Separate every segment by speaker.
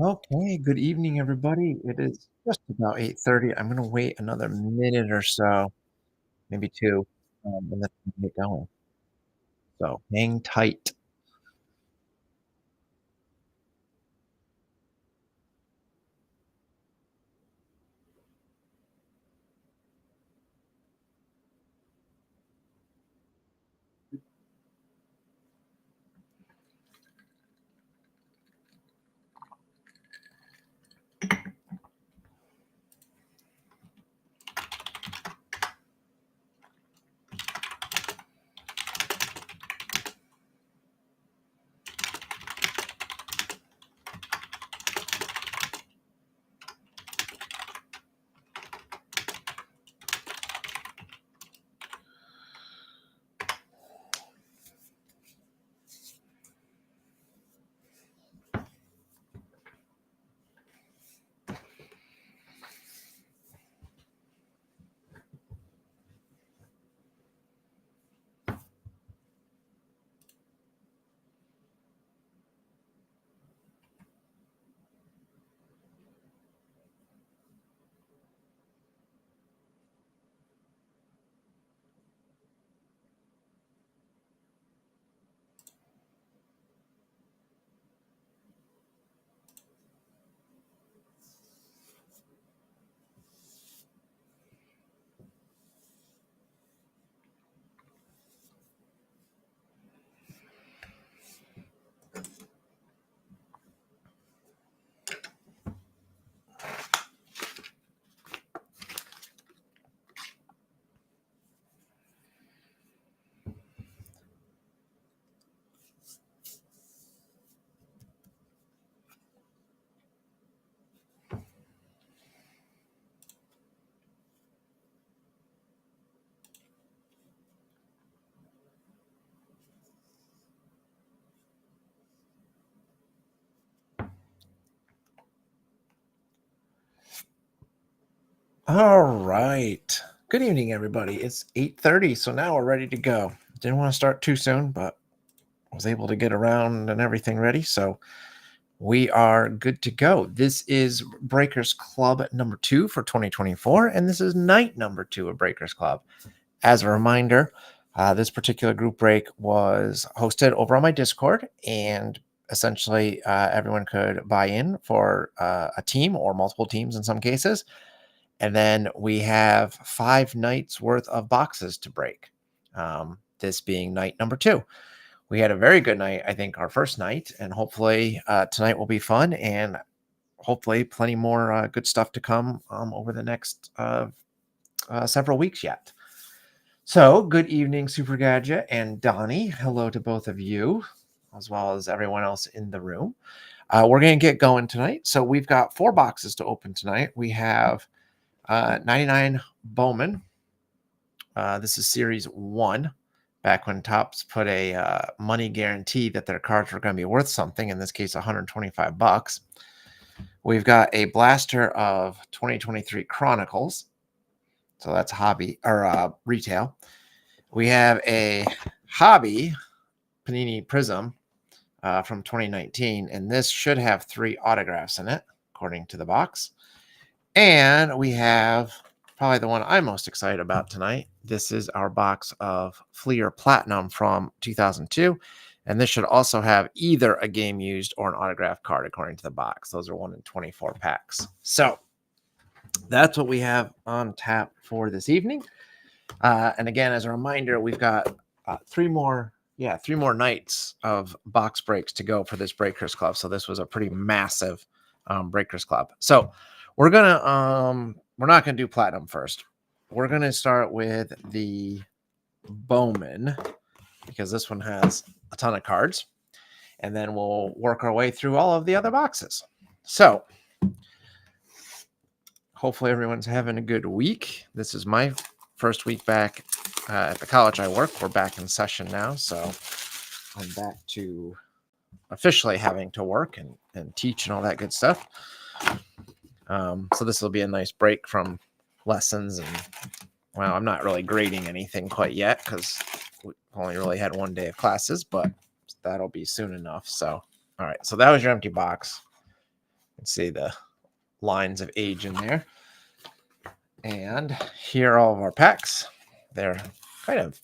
Speaker 1: Okay, good evening, everybody. It is just about 8:30. I'm gonna wait another minute or so, maybe 2, and then get going. So hang tight. All right. Good evening, everybody. It's 8:30, so now we're ready to go. Didn't want to start too soon, but was able to get around and everything ready, so we are good to go. This is Breakers Club number 2 for 2024, and this is night number 2 of Breakers Club. As a reminder, this particular group break was hosted over on my Discord, and essentially everyone could buy in for a team or multiple teams in some cases. And then we have 5 nights worth of boxes to break, this being night number 2. We had a very good night, I think, our first night, and hopefully tonight will be fun and hopefully plenty more good stuff to come over the next several weeks yet. So, good evening, Super Gadget and Donnie. Hello to both of you, as well as everyone else in the room. We're going to get going tonight. So, we've got 4 boxes to open tonight. We have 99 Bowman. This is Series 1, back when Topps put a money guarantee that their cards were going to be worth something, in this case, $125. We've got a blaster of 2023 Chronicles. So that's hobby or retail. We have a hobby Panini Prism from 2019, and this should have 3 autographs in it, according to the box. And we have probably the one I'm most excited about tonight. This is our box of Fleer Platinum from 2002, and this should also have either a game used or an autograph card, according to the box. Those are 1 in 24 packs. So that's what we have on tap for this evening. And again, as a reminder, we've got 3 more nights of box breaks to go for this Breakers Club. So this was a pretty massive Breakers Club. So we're not gonna do platinum first. We're gonna start with the Bowman, because this one has a ton of cards, and then we'll work our way through all of the other boxes. So hopefully everyone's having a good week. This is my first week back at the college I work. We're back in session now, so I'm back to officially having to work and teach and all that good stuff. So this will be a nice break from lessons, and well, I'm not really grading anything quite yet because we only really had 1 day of classes, but that'll be soon enough. So all right, so that was your empty box. can see the lines of age in there. And here are all of our packs. They're kind of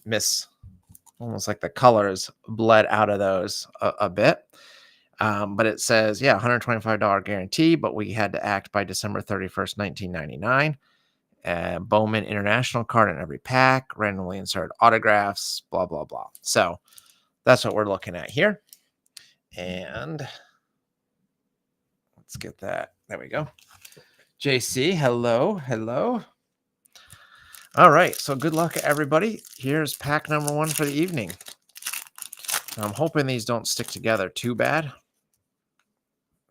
Speaker 1: almost like the colors bled out of those a bit. But it says, yeah, $125 guarantee, but we had to act by December 31st, 1999. Bowman International card in every pack, randomly inserted autographs, blah, blah, blah. So that's what we're looking at here. And let's get that. There we go. JC, hello, hello. All right, so good luck, everybody. Here's pack number 1 for the evening. I'm hoping these don't stick together too bad.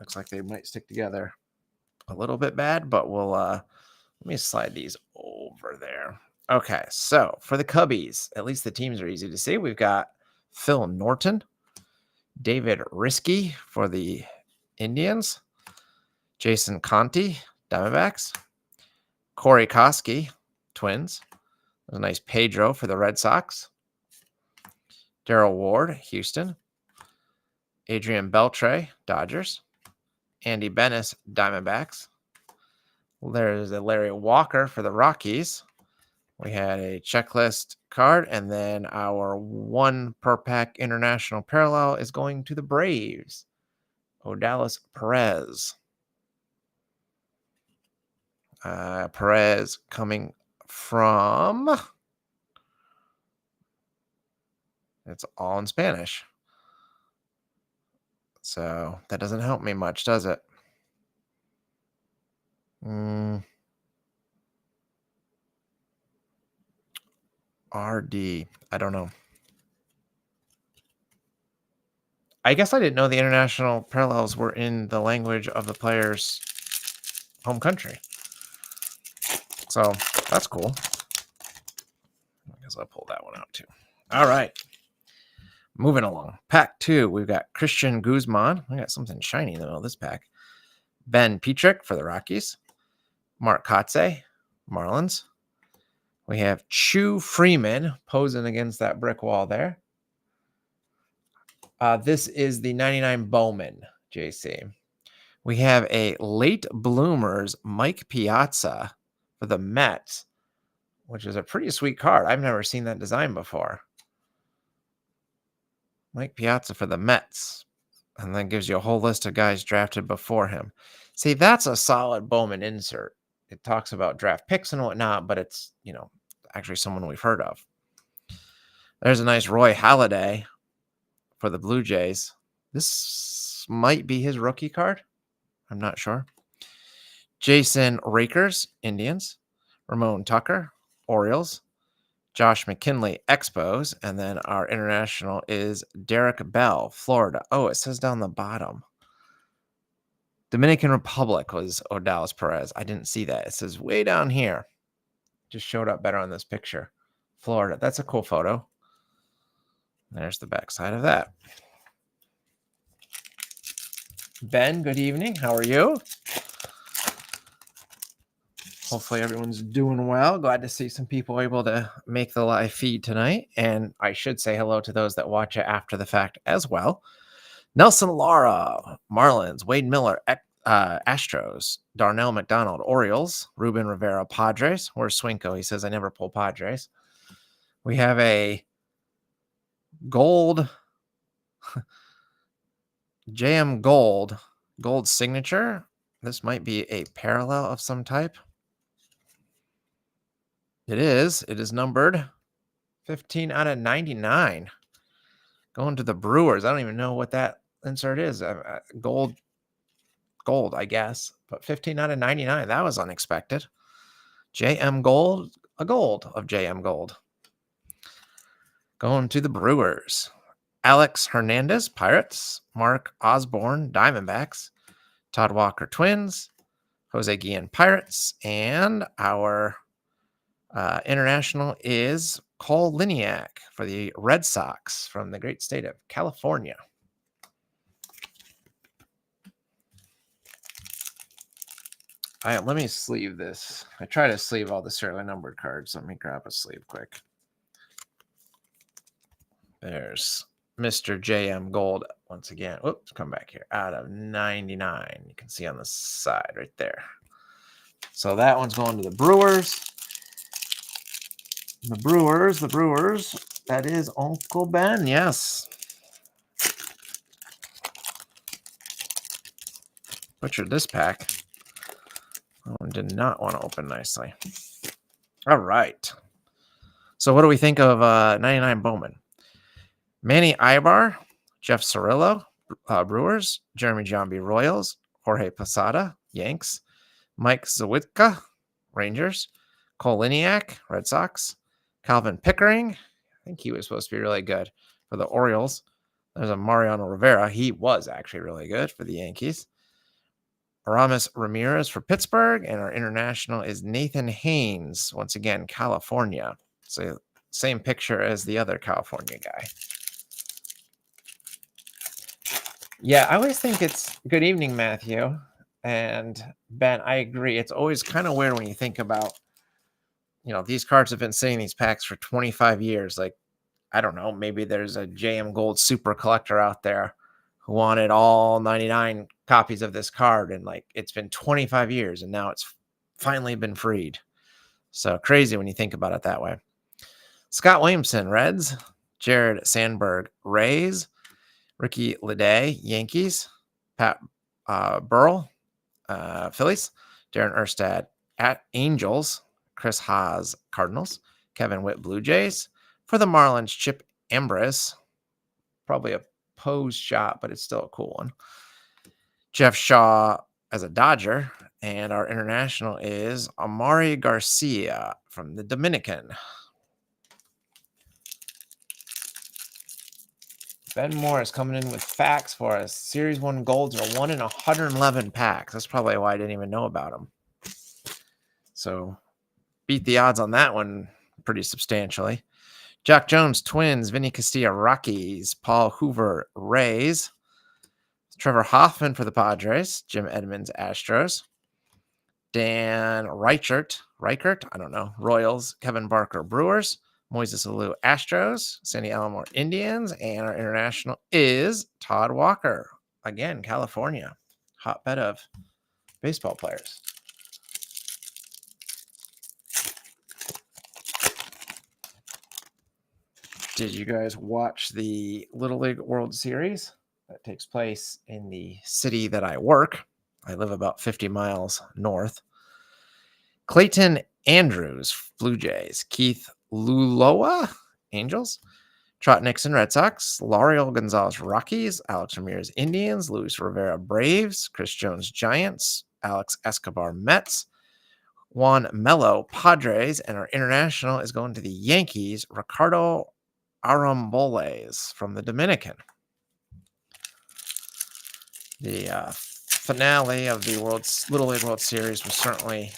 Speaker 1: Looks like they might stick together a little bit bad, but we'll let me slide these over there. Okay, so for the Cubbies, at least the teams are easy to see. We've got Phil Norton, David Risky for the Indians, Jason Conti, Diamondbacks, Corey Koski, Twins. There's a nice Pedro for the Red Sox, Daryl Ward, Houston, Adrian Beltre, Dodgers, Andy Bennis, Diamondbacks. There's a Larry Walker for the Rockies. We had a checklist card, and then our 1 per pack international parallel is going to the Braves. Odalis Perez. Perez coming from... It's all in Spanish. So that doesn't help me much, does it? RD. I don't know. I guess I didn't know the international parallels were in the language of the player's home country. So that's cool. I guess I'll pull that one out too. All right. Moving along. Pack 2. We've got Christian Guzman. I got something shiny in the middle of this pack. Ben Petrick for the Rockies. Mark Kotze, Marlins. We have Chu Freeman posing against that brick wall there. This is the 99 Bowman, JC. We have a late bloomers Mike Piazza for the Mets, which is a pretty sweet card. I've never seen that design before. Mike Piazza for the Mets. And then gives you a whole list of guys drafted before him. See, that's a solid Bowman insert. It talks about draft picks and whatnot, but it's, actually someone we've heard of. There's a nice Roy Halladay for the Blue Jays. This might be his rookie card. I'm not sure. Jason Rakers, Indians. Ramon Tucker, Orioles. Josh McKinley, Expos. And then our international is Derek Bell, Florida. Oh, it says down the bottom. Dominican Republic was Odalis Perez. I didn't see that. It says way down here. Just showed up better on this picture. Florida. That's a cool photo. There's the backside of that. Ben, good evening. How are you? Hopefully everyone's doing well. Glad to see some people able to make the live feed tonight. And I should say hello to those that watch it after the fact as well. Nelson Lara, Marlins. Wade Miller, Astros. Darnell McDonald, Orioles. Ruben Rivera, Padres. Where's Swinko? He says, I never pull Padres. We have a gold, JM Gold signature. This might be a parallel of some type. It is numbered 15 out of 99. Going to the Brewers. I don't even know what that insert is. Gold, I guess. But 15 out of 99. That was unexpected. JM Gold, a gold of JM Gold. Going to the Brewers. Alex Hernandez, Pirates. Mark Osborne, Diamondbacks. Todd Walker, Twins. Jose Guillen, Pirates. And our international is Cole Liniak for the Red Sox from the great state of California. Let me sleeve this. I try to sleeve all the serially numbered cards. Let me grab a sleeve quick. There's Mr. JM Gold once again. Whoops, come back here. Out of 99. You can see on the side right there. So that one's going to the Brewers. The Brewers. That is Uncle Ben, yes. Butchered this pack. That one did not want to open nicely. All right. So what do we think of 99 Bowman? Manny Ibar, Jeff Cirillo, Brewers, Jeremy Johnby, Royals, Jorge Posada, Yanks, Mike Zawitka, Rangers, Cole Liniak, Red Sox, Calvin Pickering, I think he was supposed to be really good for the Orioles. There's a Mariano Rivera. He was actually really good for the Yankees. Aramis Ramirez for Pittsburgh, and our international is Nathan Haynes, once again, California. So same picture as the other California guy. Yeah, I always think it's good evening, Matthew. And Ben, I agree. It's always kind of weird when you think about, these cards have been sitting in these packs for 25 years. Like, I don't know, maybe there's a JM Gold super collector out there who wanted all 99 copies of this card. And like, it's been 25 years and now it's finally been freed. So crazy when you think about it that way. Scott Williamson, Reds. Jared Sandberg, Rays. Ricky Leday, Yankees. Pat Burrell, Phillies. Darren Erstad at Angels. Chris Haas, Cardinals. Kevin Witt, Blue Jays. For the Marlins, Chip Ambrose. Probably a pose shot, but it's still a cool one. Jeff Shaw as a Dodger. And our international is Amari Garcia from the Dominican. Ben Moore is coming in with facts for us. Series 1 golds are 1 in 111 packs. That's probably why I didn't even know about them. So beat the odds on that one pretty substantially. Jack Jones, Twins. Vinny Castilla, Rockies. Paul Hoover, Rays. Trevor Hoffman for the Padres. Jim Edmonds, Astros. Dan Reichert, I don't know, Royals. Kevin Barker, Brewers. Moises Alou, Astros. Sandy Alomar, Indians. And our international is Todd Walker. Again, California. Hotbed of baseball players. Did you guys watch the Little League World Series that takes place in the city that I work? I live about 50 miles north. Clayton Andrews, Blue Jays. Keith Luloa, Angels. Trot Nixon, Red Sox. L'Oreal Gonzalez, Rockies. Alex Ramirez, Indians. Luis Rivera, Braves. Chris Jones, Giants. Alex Escobar, Mets. Juan Mello, Padres. And our international is going to the Yankees. Ricardo Aramboles from the Dominican. The finale of the Little League World Series was certainly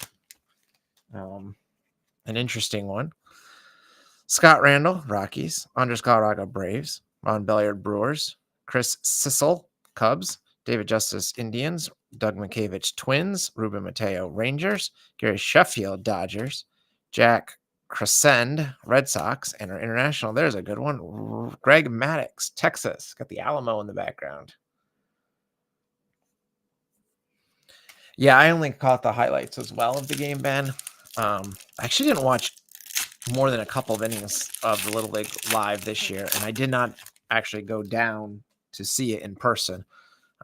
Speaker 1: an interesting one. Scott Randall, Rockies. Andres Galarraga, Braves. Ron Belliard, Brewers. Chris Sissel, Cubs. David Justice, Indians. Doug McCavich, Twins. Ruben Mateo, Rangers. Gary Sheffield, Dodgers. Jack Crescend, Red Sox. And our international, there's a good one. Greg Maddux, Texas. Got the Alamo in the background. Yeah, I only caught the highlights as well of the game, Ben. I actually didn't watch more than a couple of innings of the Little League live this year, and I did not actually go down to see it in person.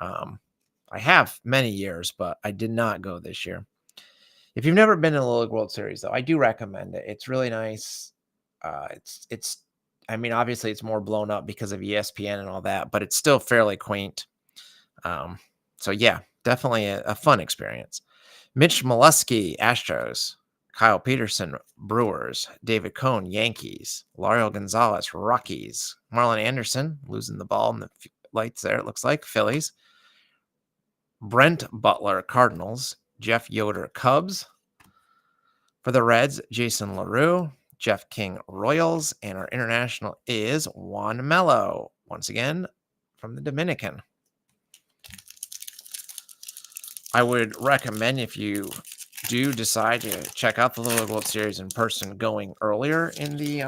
Speaker 1: I have many years, but I did not go this year. If you've never been in the Little League World Series, though, I do recommend it. It's really nice. I mean, obviously it's more blown up because of ESPN and all that, but it's still fairly quaint. So yeah, definitely a fun experience. Mitch Molesky, Astros. Kyle Peterson, Brewers. David Cohn, Yankees. L'Oreal Gonzalez, Rockies. Marlon Anderson, losing the ball in the lights there, it looks like, Phillies. Brent Butler, Cardinals. Jeff Yoder, Cubs. For the Reds, Jason LaRue. Jeff King, Royals. And our international is Juan Mello, once again, from the Dominican. I would recommend, if you do decide to check out the Little League World Series in person, going earlier in the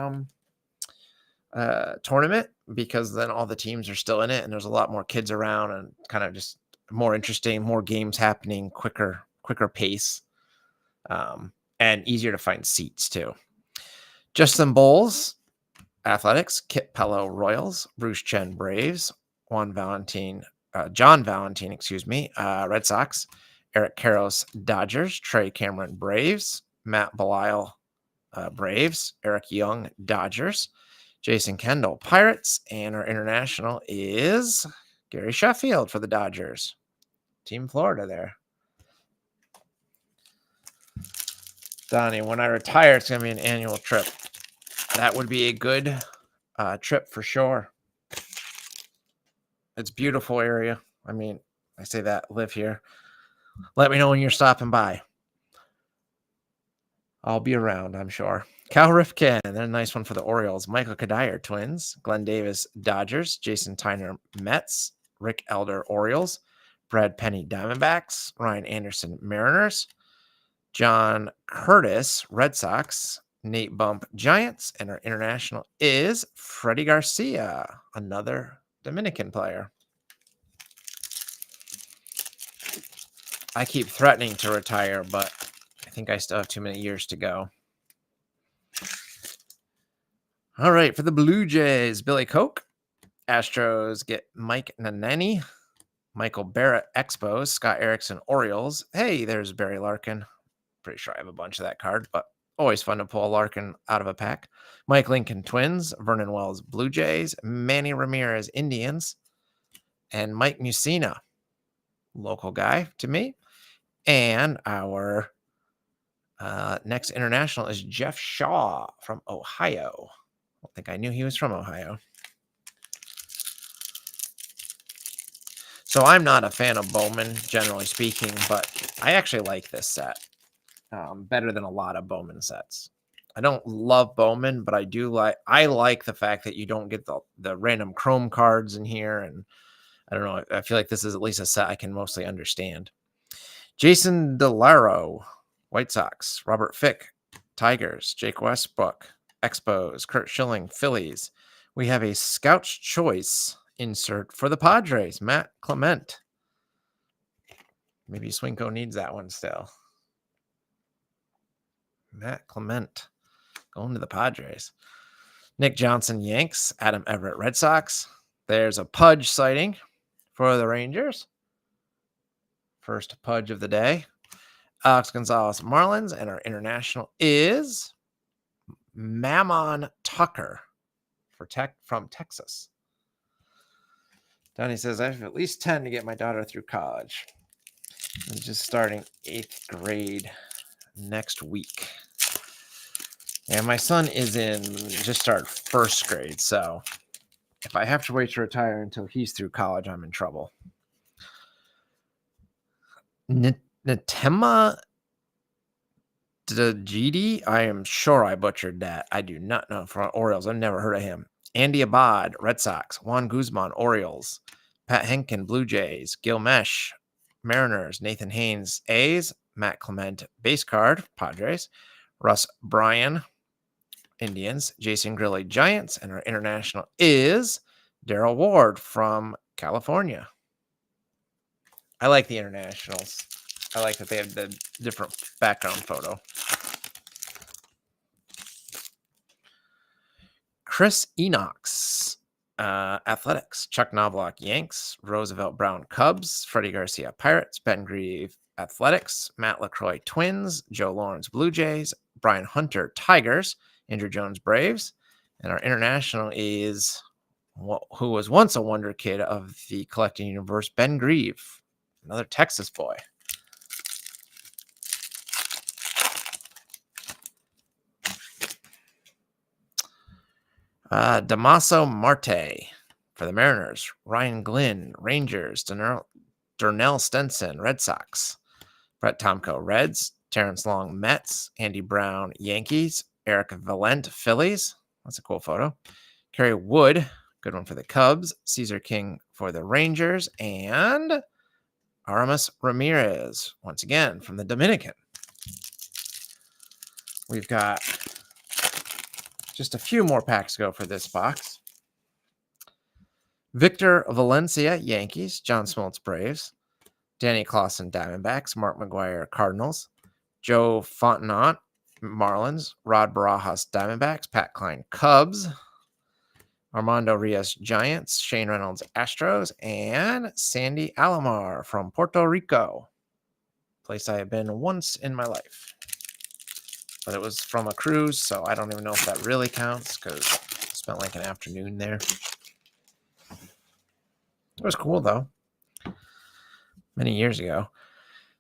Speaker 1: tournament, because then all the teams are still in it and there's a lot more kids around and kind of just more interesting, more games happening, quicker pace, and easier to find seats too. Justin Bowles Athletics, Kit Pello Royals, Bruce Chen Braves, John Valentine, Red Sox, Eric Karros Dodgers, Trey Cameron Braves, Matt Belisle Braves, Eric Young Dodgers, Jason Kendall Pirates, and our international is Gary Sheffield for the Dodgers. Team Florida there. Donnie, when I retire, it's going to be an annual trip. That would be a good trip for sure. It's a beautiful area. I mean, I say that, live here. Let me know when you're stopping by. I'll be around, I'm sure. Cal Ripken, they're a nice one for the Orioles. Michael Kadire, Twins. Glenn Davis, Dodgers. Jason Tyner, Mets. Rick Elder, Orioles. Brad Penny, Diamondbacks. Ryan Anderson, Mariners. John Curtis, Red Sox. Nate Bump, Giants. And our international is Freddie Garcia, another Dominican player. I keep threatening to retire, but I think I still have too many years to go. All right, for the Blue Jays, Billy Koch. Astros get Mike Nanani. Michael Barrett, Expos. Scott Erickson, Orioles. Hey, there's Barry Larkin. Pretty sure I have a bunch of that card, but always fun to pull a Larkin out of a pack. Mike Lincoln, Twins. Vernon Wells, Blue Jays. Manny Ramirez, Indians. And Mike Mussina, local guy to me. And our next international is Jeff Shaw from Ohio. I don't think I knew he was from Ohio. So I'm not a fan of Bowman, generally speaking, but I actually like this set better than a lot of Bowman sets. I don't love Bowman, but I like the fact that you don't get the random chrome cards in here, and I don't know. I feel like this is at least a set I can mostly understand. Jason DeLaro, White Sox. Robert Fick, Tigers. Jake Westbrook, Expos. Kurt Schilling, Phillies. We have a Scout's Choice insert for the Padres, Matt Clement. Maybe Swinko needs that one still. Matt Clement going to the Padres. Nick Johnson, Yanks. Adam Everett, Red Sox. There's a Pudge sighting for the Rangers. First Pudge of the day. Alex Gonzalez, Marlins. And our international is Mammon Tucker from Texas. Donnie says, I have at least 10 to get my daughter through college. I'm just starting 8th grade next week. And my son just started 1st grade. So if I have to wait to retire until he's through college, I'm in trouble. Natema Djidi, I am sure I butchered that. I do not know for Orioles. I've never heard of him. Andy Abad, Red Sox. Juan Guzman, Orioles. Pat Henkin, Blue Jays. Gil Mesh, Mariners. Nathan Haynes, A's. Matt Clement, base card, Padres. Russ Bryan, Indians. Jason Grilly, Giants. And our international is Daryl Ward from California. I like the internationals. I like that they have the different background photo. Chris Enox, Athletics. Chuck Knobloch, Yanks. Roosevelt Brown, Cubs. Freddie Garcia, Pirates. Ben Grieve, Athletics. Matt LaCroix, Twins. Joe Lawrence, Blue Jays. Brian Hunter, Tigers. Andrew Jones, Braves. And our international is who was once a wonder kid of the collecting universe, Ben Grieve, another Texas boy. Damaso Marte for the Mariners. Ryan Glynn, Rangers. Darnell Stenson, Red Sox. Brett Tomko, Reds. Terrence Long, Mets. Andy Brown, Yankees. Eric Valent, Phillies. That's a cool photo. Kerry Wood, good one for the Cubs. Caesar King for the Rangers. And Aramis Ramirez, once again, from the Dominican. We've got Just a few more packs to go for this box. Victor Valencia, Yankees. John Smoltz, Braves. Danny Clausen, Diamondbacks. Mark McGwire, Cardinals. Joe Fontenot, Marlins. Rod Barajas, Diamondbacks. Pat Klein, Cubs. Armando Rios, Giants. Shane Reynolds, Astros. And Sandy Alomar from Puerto Rico. Place I have been once in my life. But it was from a cruise, so I don't even know if that really counts because I spent like an afternoon there. It was cool, though. Many years ago.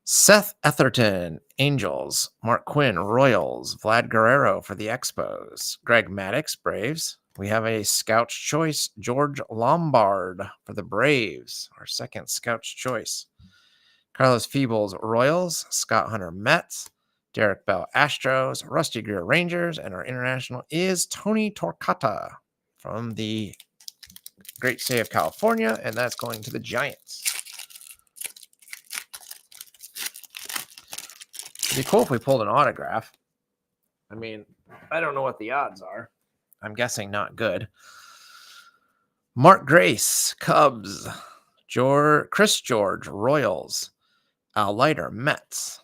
Speaker 1: Seth Etherton, Angels. Mark Quinn, Royals. Vlad Guerrero for the Expos. Greg Maddux, Braves. We have a Scout's Choice, George Lombard for the Braves. Our second Scout's Choice. Carlos Feebles, Royals. Scott Hunter, Mets. Derek Bell, Astros. Rusty Greer, Rangers. And our international is Tony Torquata from the great state of California, and that's going to the Giants. It'd be cool if we pulled an autograph. I mean, I don't know what the odds are. I'm guessing not good. Mark Grace, Cubs. Chris George, Royals. Al Leiter, Mets.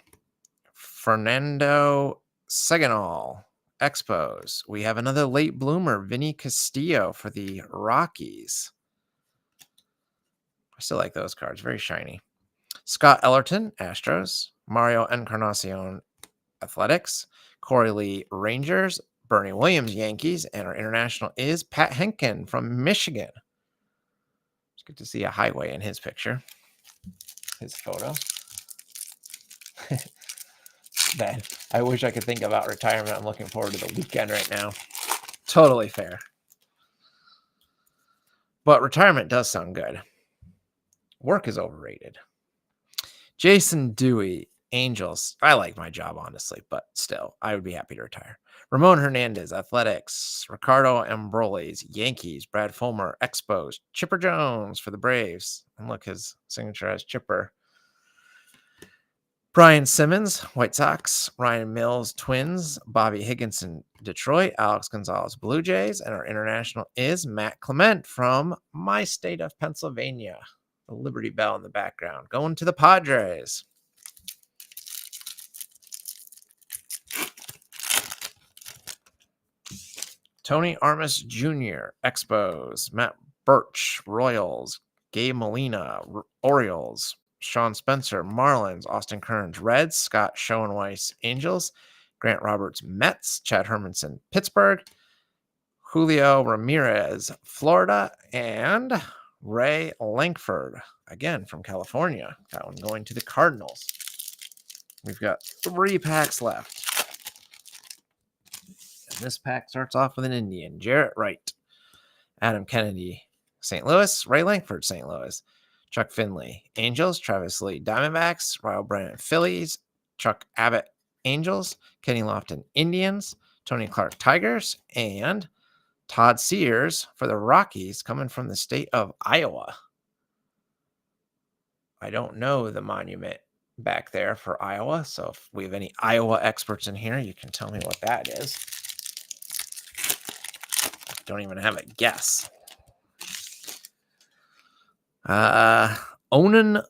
Speaker 1: Fernando Seganol, Expos. We have another late bloomer, Vinny Castillo for the Rockies. I still like those cards. Very shiny. Scott Ellerton, Astros. Mario Encarnacion, Athletics. Corey Lee, Rangers. Bernie Williams, Yankees. And our international is Pat Henkin from Michigan. It's good to see a highway in his picture. His photo. That I wish I could think about retirement. I'm looking forward to the weekend right now. Totally fair. But retirement does sound good. Work is overrated. Jason Dewey, Angels. I like my job, honestly, but still, I would be happy to retire. Ramon Hernandez, Athletics. Ricardo Ambroles, Yankees. Brad Fulmer, Expos. Chipper Jones for the Braves. And look, his signature has Chipper. Brian Simmons, White Sox. Ryan Mills, Twins. Bobby Higginson, Detroit. Alex Gonzalez, Blue Jays. And our international is Matt Clement from my state of Pennsylvania. The Liberty Bell in the background. Going to the Padres. Tony Armas Jr., Expos. Matt Birch, Royals. Gabe Molina, Orioles. Sean Spencer, Marlins. Austin Kearns, Reds. Scott Schoenweiss, Angels. Grant Roberts, Mets. Chad Hermanson, Pittsburgh. Julio Ramirez, Florida. And Ray Langford, again from California. That one going to the Cardinals. We've got 3 packs left. And this pack starts off with an Indian. Jarrett Wright. Adam Kennedy, St. Louis. Ray Langford, St. Louis. Chuck Finley, Angels. Travis Lee, Diamondbacks. Ryle Brennan, Phillies. Chuck Abbott, Angels. Kenny Lofton, Indians. Tony Clark, Tigers. And Todd Sears for the Rockies, coming from the state of Iowa. I don't know the monument back there for Iowa, so if we have any Iowa experts in here, you can tell me what that is. Don't even have a guess. Onan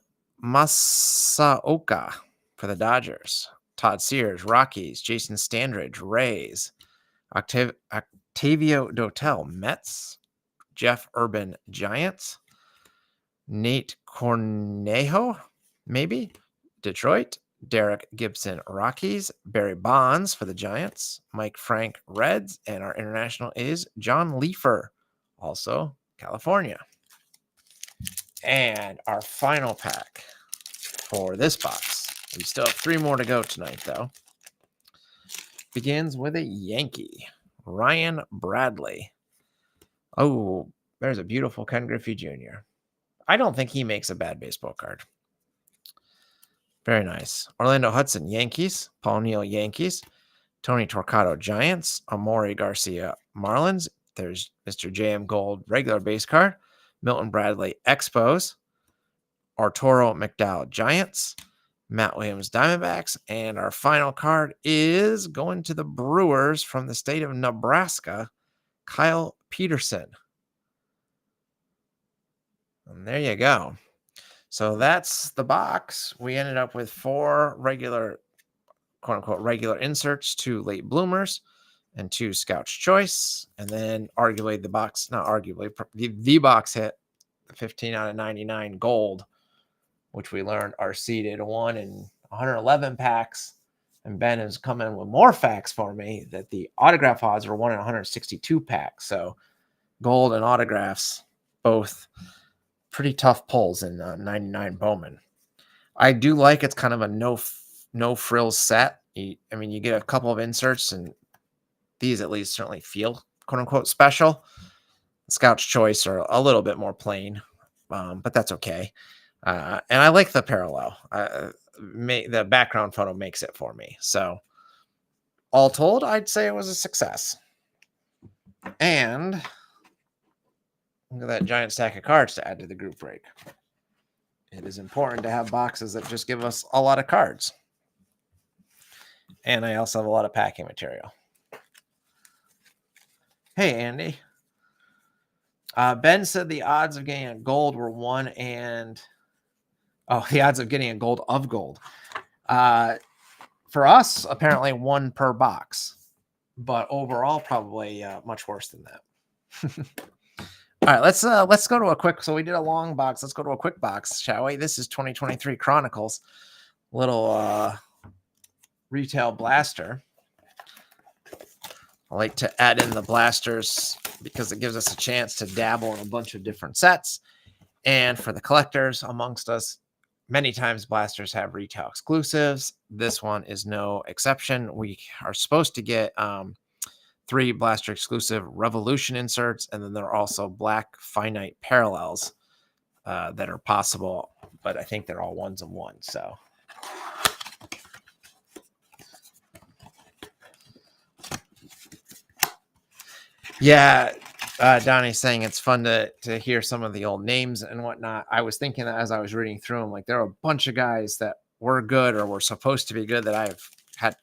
Speaker 1: Masaoka for the Dodgers. Todd Sears, Rockies. Jason Standridge, Rays. Octavio Dotel, Mets. Jeff Urban, Giants. Nate Cornejo, maybe. Detroit. Derek Gibson, Rockies. Barry Bonds for the Giants. Mike Frank, Reds. And our international is John Leefer, also California. And our final pack for this box, we still have 3 more to go tonight, though, begins with a Yankee, Ryan Bradley. Oh, there's a beautiful Ken Griffey Jr. I don't think he makes a bad baseball card. Very nice. Orlando Hudson, Yankees. Paul Neal, Yankees. Tony Torquato, Giants. Amori Garcia, Marlins. There's Mr. J.M. Gold, regular base card. Milton Bradley, Expos. Arturo McDowell, Giants. Matt Williams Diamondbacks. And our final card is going to the Brewers from the state of Nebraska, Kyle Peterson. And there you go. So that's the box. We ended up with 4 regular, quote unquote, regular inserts, 2 late bloomers, and 2 Scout's Choice. And then arguably the box, not arguably, the box hit, the 15 out of 99 gold, which we learned are seeded 1 in 111 packs. And Ben has come in with more facts for me that the autograph odds were 1 in 162 packs. So gold and autographs, both pretty tough pulls in 99 Bowman. I do like it's kind of a no frills set. You get a couple of inserts, and these at least certainly feel quote unquote special. Scout's Choice are a little bit more plain, but that's okay. And I like the parallel. The background photo makes it for me. So all told, I'd say it was a success. And look at that giant stack of cards to add to the group break. It is important to have boxes that just give us a lot of cards. And I also have a lot of packing material. Hey, Andy. Ben said the odds of getting a gold were 1 and... Oh, the odds of getting a gold of gold. For us, apparently 1 per box. But overall, probably much worse than that. All right, let's go to a quick. So we did a long box. Let's go to a quick box, shall we? This is 2023 Chronicles. Little retail blaster. I like to add in the blasters because it gives us a chance to dabble in a bunch of different sets. And for the collectors amongst us, many times blasters have retail exclusives. This one is no exception. We are supposed to get 3 blaster exclusive Revolution inserts, and then there are also black finite parallels that are possible, but I think they're all 1s and 1s. So yeah, Donnie's saying it's fun to hear some of the old names and whatnot. I was thinking that as I was reading through them, like there are a bunch of guys that were good or were supposed to be good that I've had,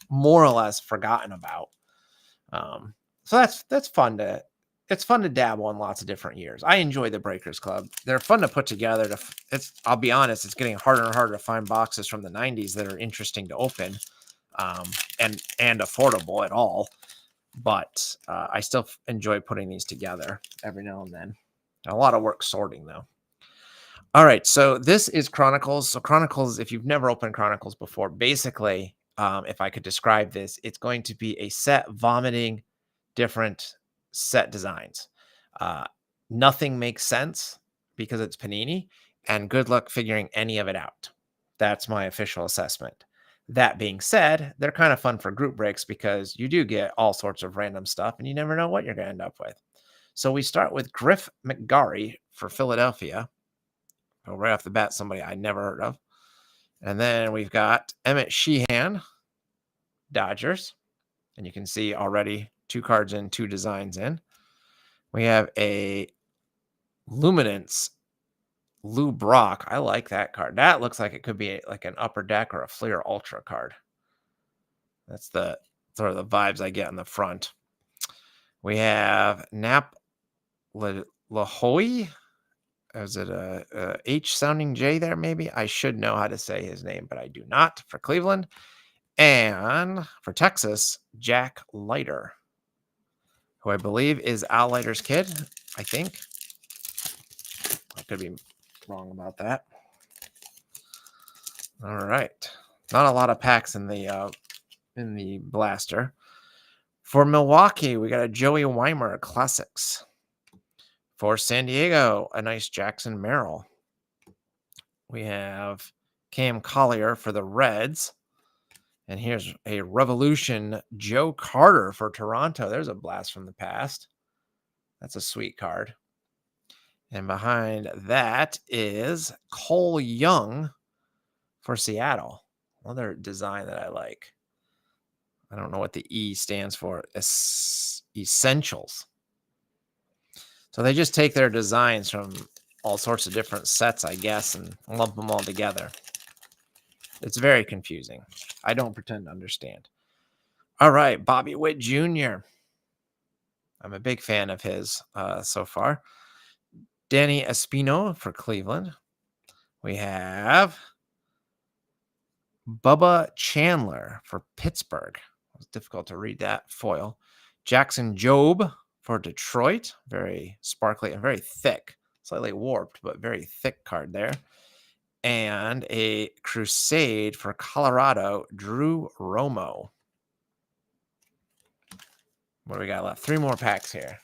Speaker 1: more or less forgotten about. So that's fun to dabble in lots of different years. I enjoy the Breakers Club. They're fun to put together. I'll be honest, it's getting harder and harder to find boxes from the 90s that are interesting to open, and affordable at all. But I still enjoy putting these together every now and then. A lot of work sorting though. All right, so this is Chronicles. So Chronicles, if you've never opened Chronicles before, basically, if I could describe this, it's going to be a set vomiting different set designs. Nothing makes sense because it's Panini, and good luck figuring any of it out. That's my official assessment. That being said, they're kind of fun for group breaks because you do get all sorts of random stuff and you never know what you're going to end up with. So we start with Griff McGarry for Philadelphia. Oh, right off the bat, somebody I never heard of. And then we've got Emmett Sheehan, Dodgers. And you can see already 2 cards in, 2 designs in. We have a Luminance Lou Brock. I like that card. That looks like it could be like an Upper Deck or a Fleer Ultra card. That's the sort of the vibes I get on the front. We have Nap Lahoy. Is it a H sounding J there? Maybe I should know how to say his name, but I do not, for Cleveland. And for Texas, Jack Leiter, who I believe is Al Leiter's kid, I think. I could be wrong about that. All right. Not a lot of packs in the blaster. For Milwaukee, we got a Joey Weimer Classics. For San Diego, a nice Jackson Merrill. We have Cam Collier for the Reds. And here's a Revolution Joe Carter for Toronto. There's a blast from the past. That's a sweet card. And behind that is Cole Young for Seattle. Another design that I like. I don't know what the E stands for. Essentials. So they just take their designs from all sorts of different sets, I guess, and lump them all together. It's very confusing. I don't pretend to understand. All right, Bobby Witt Jr. I'm a big fan of his so far. Danny Espino for Cleveland. We have Bubba Chandler for Pittsburgh. It was difficult to read that foil. Jackson Jobe for Detroit. Very sparkly and very thick. Slightly warped, but very thick card there. And a Crusade for Colorado, Drew Romo. What do we got left? 3 more packs here.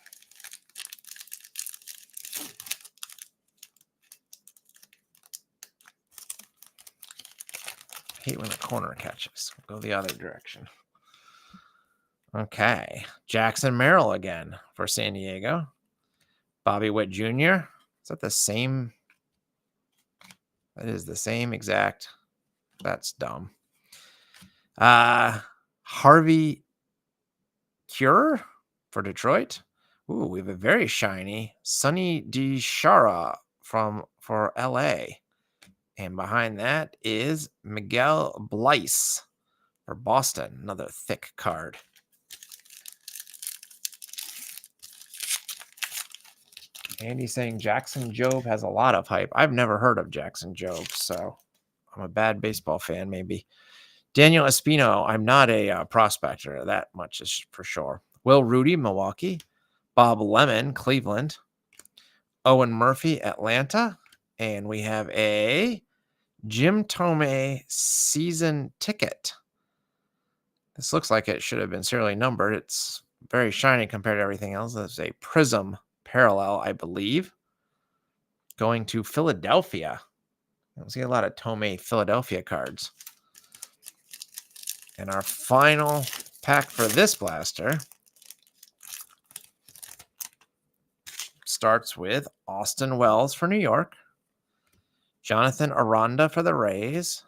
Speaker 1: I hate when the corner catches. We'll go the other direction. Okay. Jackson Merrill again for San Diego. Bobby Witt Jr. Is that the same? That is the same exact. That's dumb. Harvey Cure for Detroit. Ooh, we have a very shiny Sonny DiChiara for LA. And behind that is Miguel Bleis for Boston. Another thick card. Andy's saying Jackson Jobe has a lot of hype. I've never heard of Jackson Jobe, so I'm a bad baseball fan, maybe. Daniel Espino, I'm not a prospector. That much is for sure. Will Rudy, Milwaukee. Bob Lemon, Cleveland. Owen Murphy, Atlanta. And we have a Jim Thome season ticket. This looks like it should have been serially numbered. It's very shiny compared to everything else. It's a Prism parallel, I believe. Going to Philadelphia. I don't see a lot of Thome Philadelphia cards. And our final pack for this blaster starts with Austin Wells for New York. Jonathan Aranda for the Rays.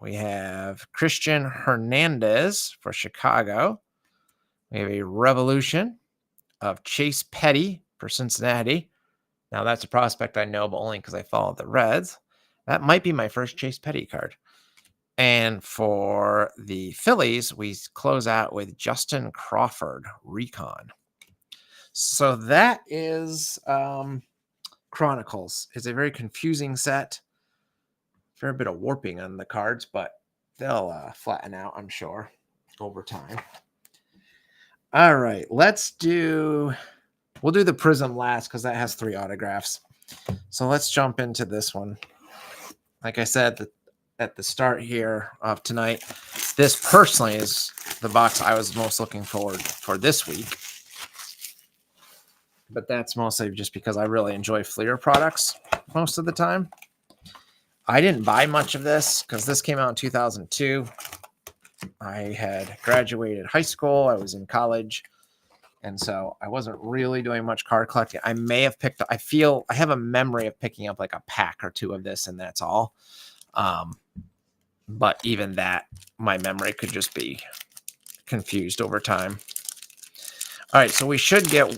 Speaker 1: We have Christian Hernandez for Chicago. We have a Revolution of Chase Petty for Cincinnati. Now, that's a prospect I know, but only because I follow the Reds. That might be my first Chase Petty card. And for the Phillies, we close out with Justin Crawford, Recon. So that is Chronicles. It's a very confusing set. Fair bit of warping on the cards, but they'll flatten out, I'm sure, over time. All right, we'll do the Prism last because that has 3 autographs. So let's jump into this one. Like I said at the start here of tonight, this personally is the box I was most looking forward for this week. But that's mostly just because I really enjoy Fleer products most of the time. I didn't buy much of this because this came out in 2002. I had graduated high school. I was in college. And so I wasn't really doing much card collecting. I may have I have a memory of picking up like a pack or 2 of this, and that's all. But even that, my memory could just be confused over time. All right, so we should get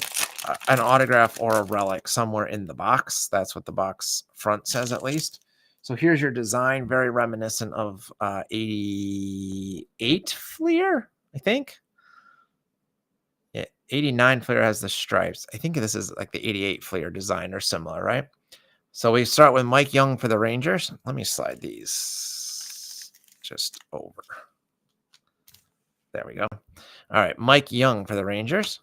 Speaker 1: an autograph or a relic somewhere in the box. That's what the box front says, at least. So here's your design, very reminiscent of 88 Fleer, I think. Yeah, 89 Fleer has the stripes. I think this is like the 88 Fleer design or similar, right? So we start with Mike Young for the Rangers. Let me slide these just over. There we go. All right, Mike Young for the Rangers.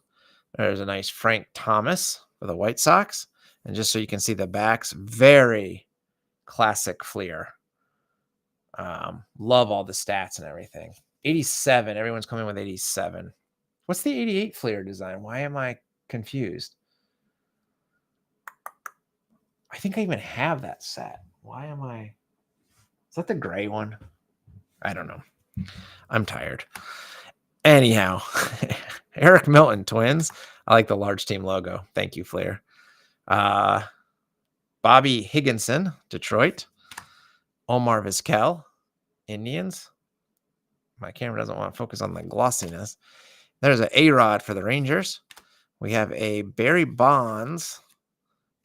Speaker 1: There's a nice Frank Thomas for the White Sox. And just so you can see the backs, very classic Fleer. Love all the stats and everything. 87. Everyone's coming with 87. What's the 88 Fleer design? Why am I confused? I think I even have that set. Why am I? Is that the gray one? I don't know. I'm tired. Anyhow, Eric Milton, Twins. I like the large team logo. Thank you, Fleer. Bobby Higginson, Detroit. Omar Vizquel, Indians. My camera doesn't want to focus on the glossiness. There's an A-Rod for the Rangers. We have a Barry Bonds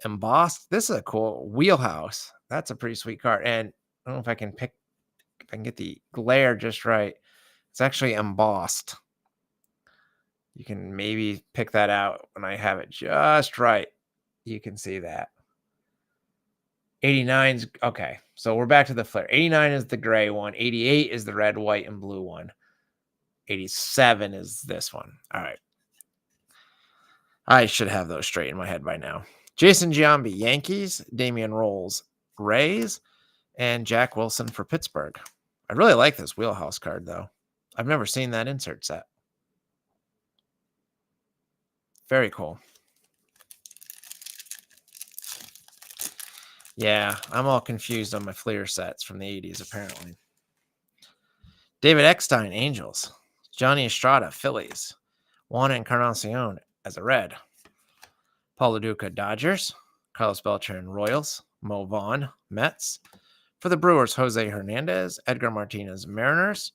Speaker 1: embossed. This is a cool Wheelhouse. That's a pretty sweet card. And I don't know if I can pick if I can get the glare just right. It's actually embossed. You can maybe pick that out when I have it just right. You can see that. 89's okay. So we're back to the flare. 89 is the gray one. 88 is the red, white, and blue one. 87 is this one. All right. I should have those straight in my head by now. Jason Giambi, Yankees. Damian Rolls, Rays. And Jack Wilson for Pittsburgh. I really like this wheelhouse card, though. I've never seen that insert set. Very cool. Yeah, I'm all confused on my Fleer sets from the 80s, apparently. David Eckstein, Angels. Johnny Estrada, Phillies. Juan Encarnacion as a red. Paul LaDuca, Dodgers. Carlos Beltran, Royals. Mo Vaughn, Mets. For the Brewers, Jose Hernandez. Edgar Martinez, Mariners.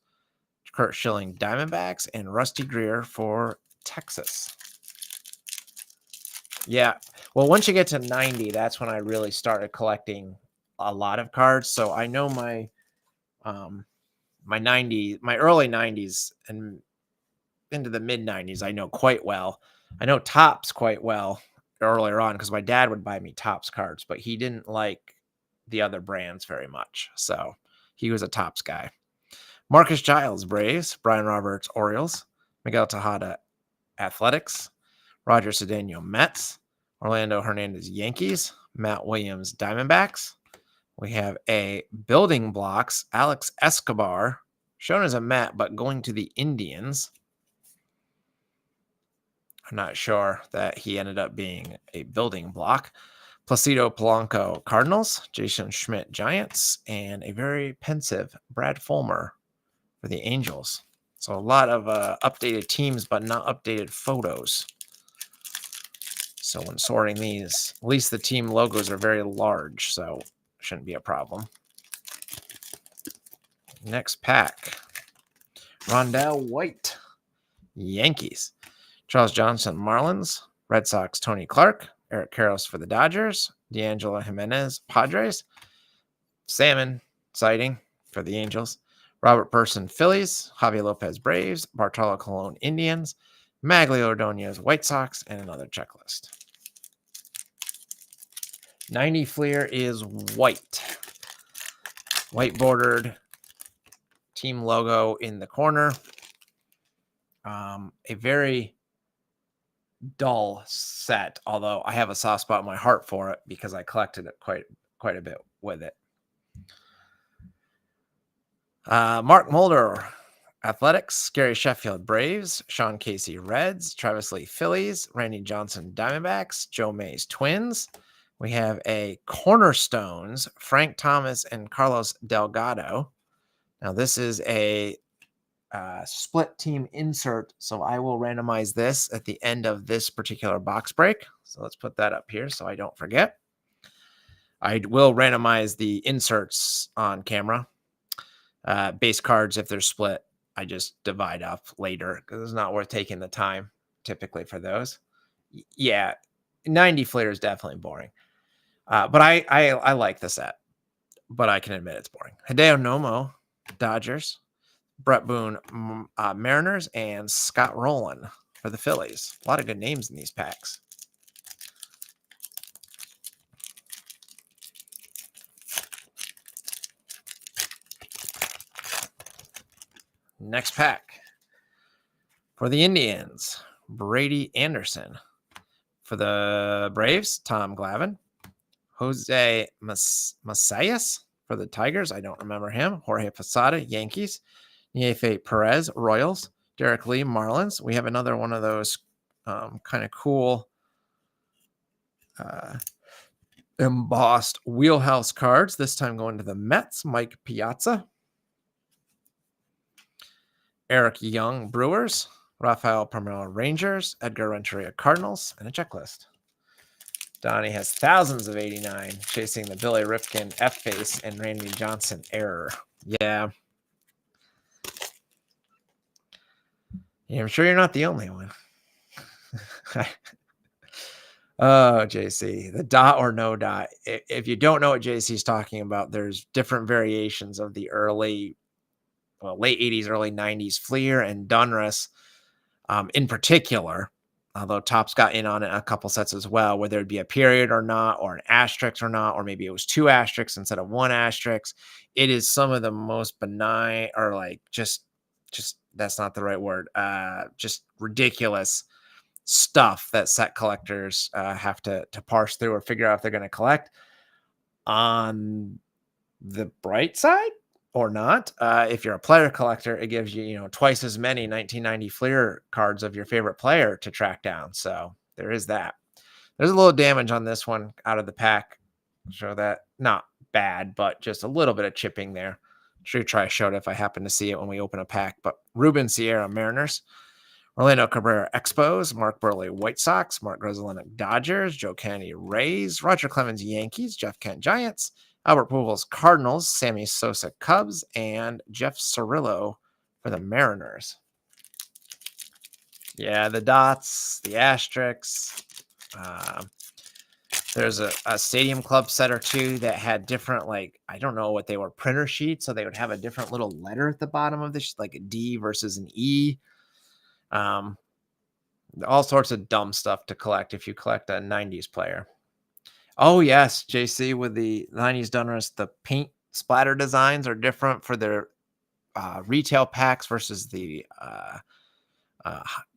Speaker 1: Kurt Schilling, Diamondbacks. And Rusty Greer for Texas. Yeah. Well, once you get to 90, that's when I really started collecting a lot of cards. So I know my early 90s and into the mid 90s, I know quite well. I know Topps quite well earlier on because my dad would buy me Topps cards, but he didn't like the other brands very much. So he was a Topps guy. Marcus Giles, Braves. Brian Roberts, Orioles. Miguel Tejada, Athletics. Roger Cedeno, Mets. Orlando Hernandez, Yankees. Matt Williams, Diamondbacks. We have a Building Blocks, Alex Escobar, shown as a Met, but going to the Indians. I'm not sure that he ended up being a building block. Placido Polanco, Cardinals. Jason Schmidt, Giants. And a very pensive Brad Fulmer for the Angels. So a lot of updated teams, but not updated photos. So when sorting these, at least the team logos are very large, so shouldn't be a problem. Next pack. Rondell White, Yankees. Charles Johnson, Marlins. Red Sox, Tony Clark. Eric Karros for the Dodgers. D'Angelo Jimenez, Padres. Salmon sighting for the Angels. Robert Person, Phillies. Javier Lopez, Braves. Bartolo Colon, Indians. Maglio Ordonez, White Sox, and another checklist. 90 Fleer is white. White bordered team logo in the corner. A very dull set, although I have a soft spot in my heart for it because I collected it quite a bit with it. Mark Mulder, Athletics. Gary Sheffield, Braves. Sean Casey, Reds. Travis Lee, Phillies. Randy Johnson, Diamondbacks. Joe Mays, Twins. We have a Cornerstones, Frank Thomas and Carlos Delgado. Now, this is a split team insert, so I will randomize this at the end of this particular box break. So let's put that up here so I don't forget. I will randomize the inserts on camera. Base cards, if they're split, I just divide up later because it's not worth taking the time typically for those. Yeah, 90 Fleer is definitely boring. But I like the set, but I can admit it's boring. Hideo Nomo, Dodgers. Brett Boone, Mariners, and Scott Rowland for the Phillies. A lot of good names in these packs. Next pack. For the Indians, Brady Anderson. For the Braves, Tom Glavine. Jose Masias for the Tigers. I don't remember him. Jorge Posada, Yankees. Niefe Perez, Royals. Derek Lee, Marlins. We have another one of those kind of cool embossed wheelhouse cards. This time going to the Mets. Mike Piazza. Eric Young, Brewers. Rafael Palmeiro, Rangers. Edgar Renteria, Cardinals. And a checklist. Donnie has thousands of 89, chasing the Billy Ripken F-face and Randy Johnson error. Yeah. I'm sure you're not the only one. Oh, JC, the dot or no dot. If you don't know what JC's talking about, there's different variations of the late 80s, early 90s Fleer and Donruss, in particular, although Topps got in on it a couple sets as well, where there'd be a period or not, or an asterisk or not, or maybe it was two asterisks instead of one asterisk. It is some of the most benign, or like just that's not the right word. Just ridiculous stuff that set collectors have to parse through or figure out if they're going to collect. On the bright side or not, if you're a player collector, it gives you, twice as many 1990 Fleer cards of your favorite player to track down. So there is that. There's a little damage on this one out of the pack. Show that not bad, but just a little bit of chipping there. Sure, try to show it if I happen to see it when we open a pack. But Ruben Sierra Mariners, Orlando Cabrera Expos, Mark Burley White Sox, Mark Grzelcyk Dodgers, Joe Kennedy Rays, Roger Clemens Yankees, Jeff Kent Giants, Albert Pujols Cardinals, Sammy Sosa Cubs, and Jeff Cirillo for the Mariners. Yeah, the dots, the asterisks. There's a Stadium Club set or two that had different, I don't know what they were, printer sheets, so they would have a different little letter at the bottom of this, like a D versus an E. All sorts of dumb stuff to collect if you collect a 90s player. Oh, yes, JC, with the 90s Donruss, the paint splatter designs are different for their retail packs versus the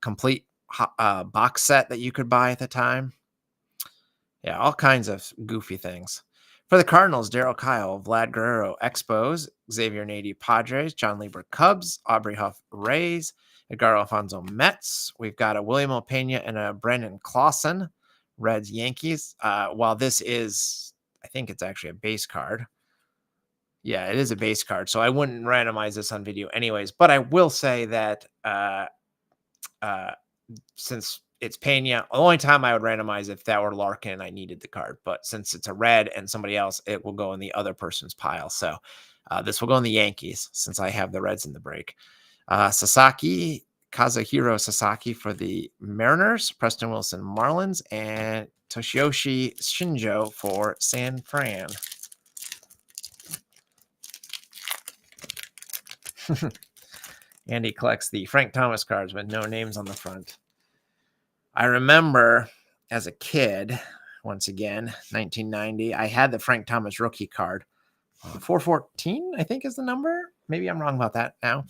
Speaker 1: complete box set that you could buy at the time. Yeah, all kinds of goofy things. For the Cardinals, Darryl Kyle, Vlad Guerrero Expos, Xavier Nady Padres, John Lieber Cubs, Aubrey Huff Rays, Edgar Alfonso Mets. We've got a William Opeña and a Brendan Clausen Reds Yankees. While this is, I think it's actually a base card. Yeah, it is a base card. So I wouldn't randomize this on video anyways. But I will say that since it's Pena, the only time I would randomize if that were Larkin and I needed the card. But since it's a red and somebody else, it will go in the other person's pile. So this will go in the Yankees since I have the Reds in the break. Sasaki, Kazuhiro Sasaki for the Mariners, Preston Wilson Marlins, and Toshiyoshi Shinjo for San Fran. Andy collects the Frank Thomas cards with no names on the front. I remember as a kid, once again, 1990, I had the Frank Thomas rookie card. 414, I think is the number. Maybe I'm wrong about that now.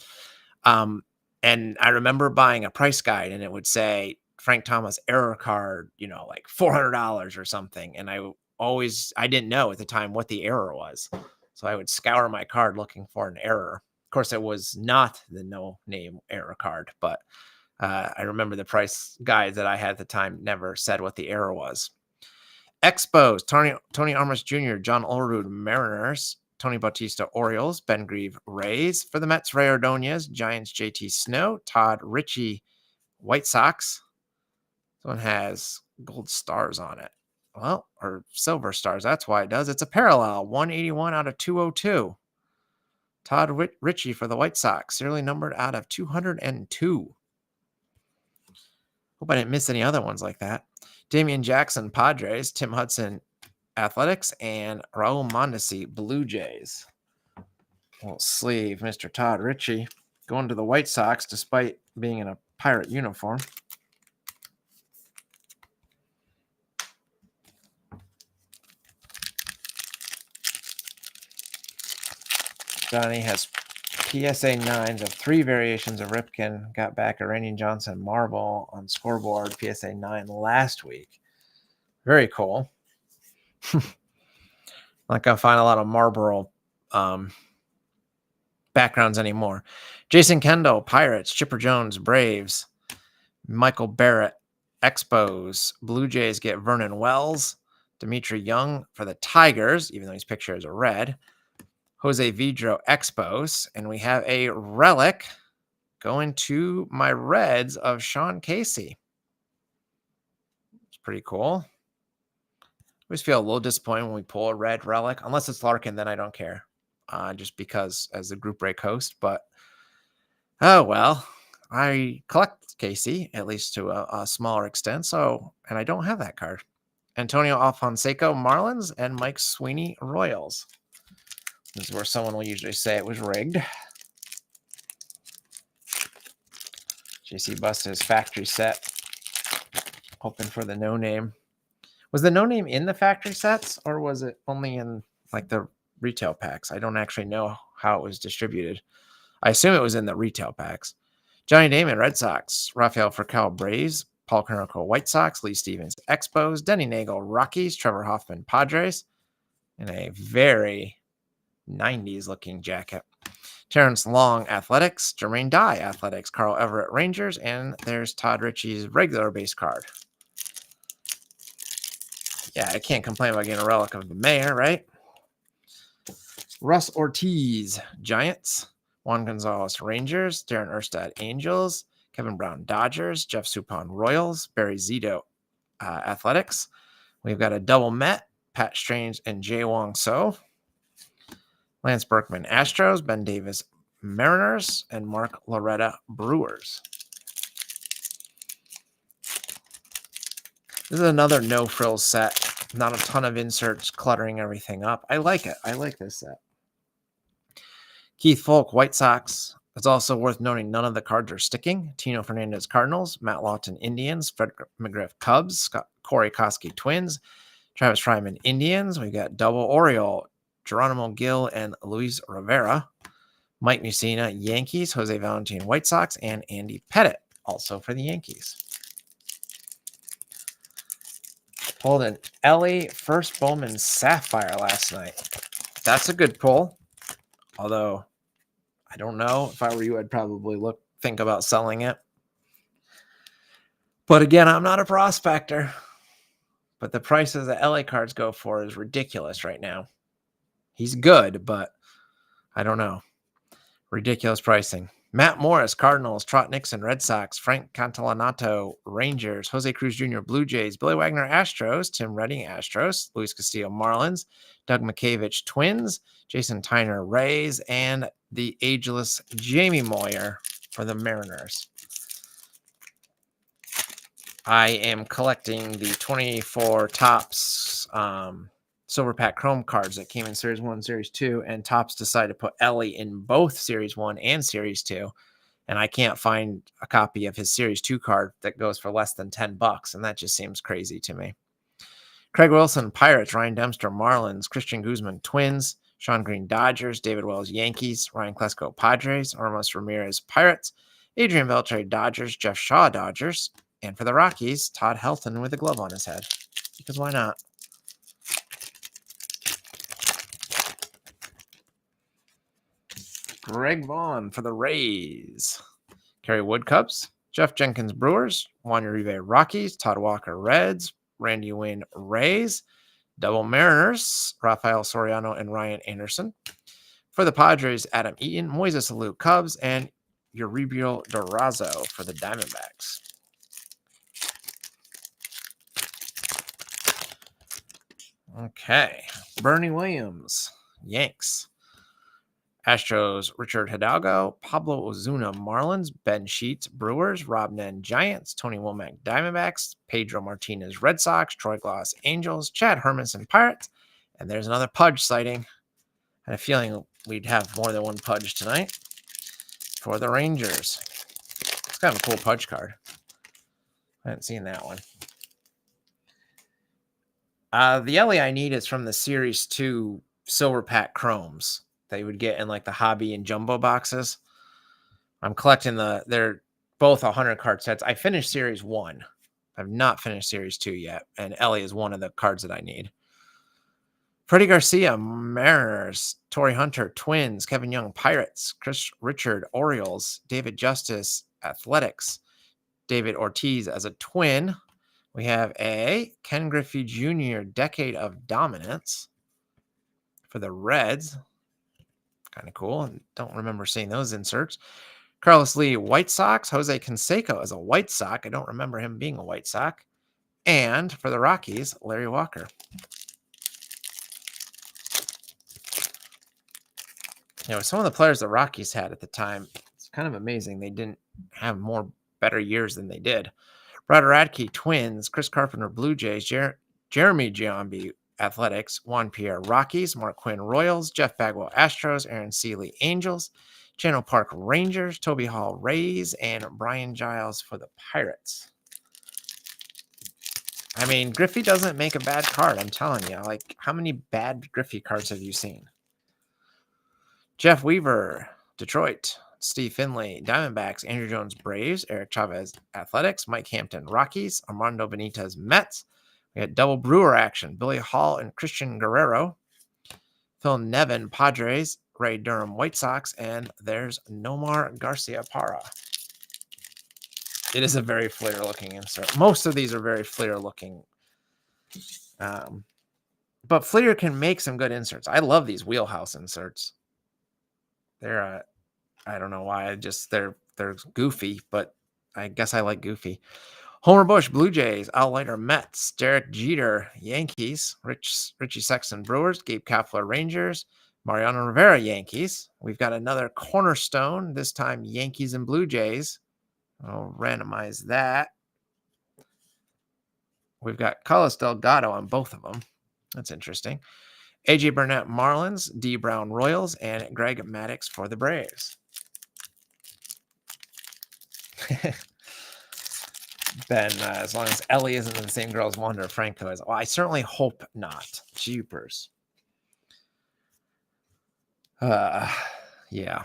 Speaker 1: And I remember buying a price guide and it would say Frank Thomas error card, like $400 or something. And I didn't know at the time what the error was. So I would scour my card looking for an error. Of course, it was not the no name error card, but I remember the price guide that I had at the time never said what the error was. Expos, Tony Armas Jr., John Olerud Mariners, Tony Bautista Orioles, Ben Grieve Rays. For the Mets, Ray Ordonez, Giants, JT Snow, Todd Ritchie White Sox. This one has gold stars on it. Well, or silver stars. That's why it does. It's a parallel, 181 out of 202. Todd Ritchie for the White Sox, serially numbered out of 202. Hope I didn't miss any other ones like that. Damian Jackson, Padres, Tim Hudson, Athletics, and Raul Mondesi, Blue Jays. Little sleeve, Mr. Todd Ritchie going to the White Sox despite being in a Pirate uniform. Johnny has PSA 9s of 3 variations of Ripken. Got back a Randy Johnson marble on scoreboard PSA 9 last week. Very cool. Not going to find a lot of Marlboro backgrounds anymore. Jason Kendall, Pirates, Chipper Jones, Braves, Michael Barrett, Expos, Blue Jays get Vernon Wells, Dimitri Young for the Tigers, even though his picture is a red, Jose Vidro, Expos, and we have a relic going to my Reds of Sean Casey. It's pretty cool. I always feel a little disappointed when we pull a red relic, unless it's Larkin, then I don't care, just because as the group break host. But oh well, I collect Casey at least to a smaller extent, and I don't have that card. Antonio Alfonseca, Marlins, and Mike Sweeney, Royals. This is where someone will usually say it was rigged. JC busted his factory set. Hoping for the no name. Was the no name in the factory sets, or was it only in like the retail packs? I don't actually know how it was distributed. I assume it was in the retail packs. Johnny Damon, Red Sox. Rafael Furcal, Braves. Paul Konerko, White Sox. Lee Stevens, Expos. Denny Nagel, Rockies. Trevor Hoffman, Padres. In a very 90s looking jacket. Terrence Long, Athletics. Jermaine Dye, Athletics. Carl Everett, Rangers. And there's Todd Ritchie's regular base card. Yeah, I can't complain about getting a relic of the mayor, right? Russ Ortiz, Giants. Juan Gonzalez, Rangers. Darren Erstad, Angels. Kevin Brown, Dodgers. Jeff Suppan, Royals. Barry Zito, Athletics. We've got a double Met, Pat Strange and Jay Wong So. Lance Berkman, Astros. Ben Davis, Mariners. And Mark Loretta, Brewers. This is another no-frills set. Not a ton of inserts cluttering everything up. I like it. I like this set. Keith Folk, White Sox. It's also worth noting none of the cards are sticking. Tino Fernandez, Cardinals. Matt Lawton, Indians. Fred McGriff, Cubs. Corey Koski, Twins. Travis Fryman, Indians. We've got double Oriole, Geronimo Gil and Luis Rivera. Mike Mussina, Yankees. Jose Valentin, White Sox. And Andy Pettit, also for the Yankees. Pulled an Ellie First Bowman Sapphire last night. That's a good pull. Although, I don't know. If I were you, I'd probably think about selling it. But again, I'm not a prospector. But the prices that LA cards go for is ridiculous right now. He's good, but I don't know. Ridiculous pricing. Matt Morris, Cardinals. Trot Nixon, Red Sox. Frank Catalanato, Rangers. Jose Cruz Jr., Blue Jays. Billy Wagner, Astros. Tim Redding, Astros. Luis Castillo, Marlins. Doug Mickavich, Twins. Jason Tyner, Rays. And the ageless Jamie Moyer for the Mariners. I am collecting the 24 Topps Silver Pack Chrome cards that came in Series 1 and Series 2, and Topps decided to put Ellie in both Series 1 and Series 2, and I can't find a copy of his Series 2 card that goes for less than $10, and that just seems crazy to me. Craig Wilson, Pirates. Ryan Dempster, Marlins. Christian Guzman, Twins. Sean Green, Dodgers. David Wells, Yankees. Ryan Klesko, Padres. Armas Ramirez, Pirates. Adrian Beltre, Dodgers. Jeff Shaw, Dodgers. And for the Rockies, Todd Helton with a glove on his head. Because why not? Greg Vaughn for the Rays. Kerry Wood, Cubs. Jeff Jenkins, Brewers. Juan Uribe, Rockies. Todd Walker, Reds. Randy Wynn, Rays. Double Mariners. Rafael Soriano and Ryan Anderson. For the Padres, Adam Eaton. Moises Alou, Cubs. And Euribiel Durazo for the Diamondbacks. Okay. Bernie Williams, Yanks. Astros, Richard Hidalgo. Pablo Ozuna, Marlins. Ben Sheets, Brewers. Rob Nen, Giants. Tony Womack, Diamondbacks. Pedro Martinez, Red Sox. Troy Glaus, Angels. Chad Hermanson, Pirates. And there's another Pudge sighting. I had a feeling we'd have more than one Pudge tonight for the Rangers. It's kind of a cool Pudge card. I hadn't seen that one. The LA I need is from the Series 2 Silver Pack Chromes that you would get in like the hobby and jumbo boxes. I'm collecting they're both 100 card sets. I finished Series 1. I've not finished Series 2 yet. And Ellie is one of the cards that I need. Freddie Garcia, Mariners. Torrey Hunter, Twins. Kevin Young, Pirates. Chris Richard, Orioles. David Justice, Athletics. David Ortiz as a Twin. We have a Ken Griffey Jr. Decade of Dominance for the Reds. Kind of cool. Don't remember seeing those inserts. Carlos Lee, White Sox. Jose Canseco as a White Sox. I don't remember him being a White Sox. And for the Rockies, Larry Walker. Some of the players the Rockies had at the time, it's kind of amazing. They didn't have better years than they did. Brad Radke, Twins. Chris Carpenter, Blue Jays. Jeremy Giambi, Athletics. Juan Pierre, Rockies. Mark Quinn, Royals. Jeff Bagwell, Astros. Aaron Seeley, Angels. Channel Park, Rangers. Toby Hall, Rays. And Brian Giles for the Pirates. I mean, Griffey doesn't make a bad card. I'm telling you. Like, how many bad Griffey cards have you seen? Jeff Weaver, Detroit. Steve Finley, Diamondbacks. Andrew Jones, Braves. Eric Chavez, Athletics. Mike Hampton, Rockies. Armando Benitez, Mets. We had double Brewer action. Billy Hall and Christian Guerrero. Phil Nevin, Padres. Ray Durham, White Sox. And there's Nomar Garcia Parra. It is a very Fleer-looking insert. Most of these are very Fleer-looking. But Fleer can make some good inserts. I love these wheelhouse inserts. They're, I don't know why. They're goofy, but I guess I like goofy. Homer Bush, Blue Jays. Al Leiter, Mets. Derek Jeter, Yankees. Richie Sexton, Brewers. Gabe Kapler, Rangers. Mariano Rivera, Yankees. We've got another cornerstone, this time Yankees and Blue Jays. I'll randomize that. We've got Carlos Delgado on both of them. That's interesting. AJ Burnett, Marlins. D. Brown, Royals. And Greg Maddux for the Braves. Ben, as long as Ellie isn't the same girl as Wander Franco is. Well, I certainly hope not. Jeepers. Yeah.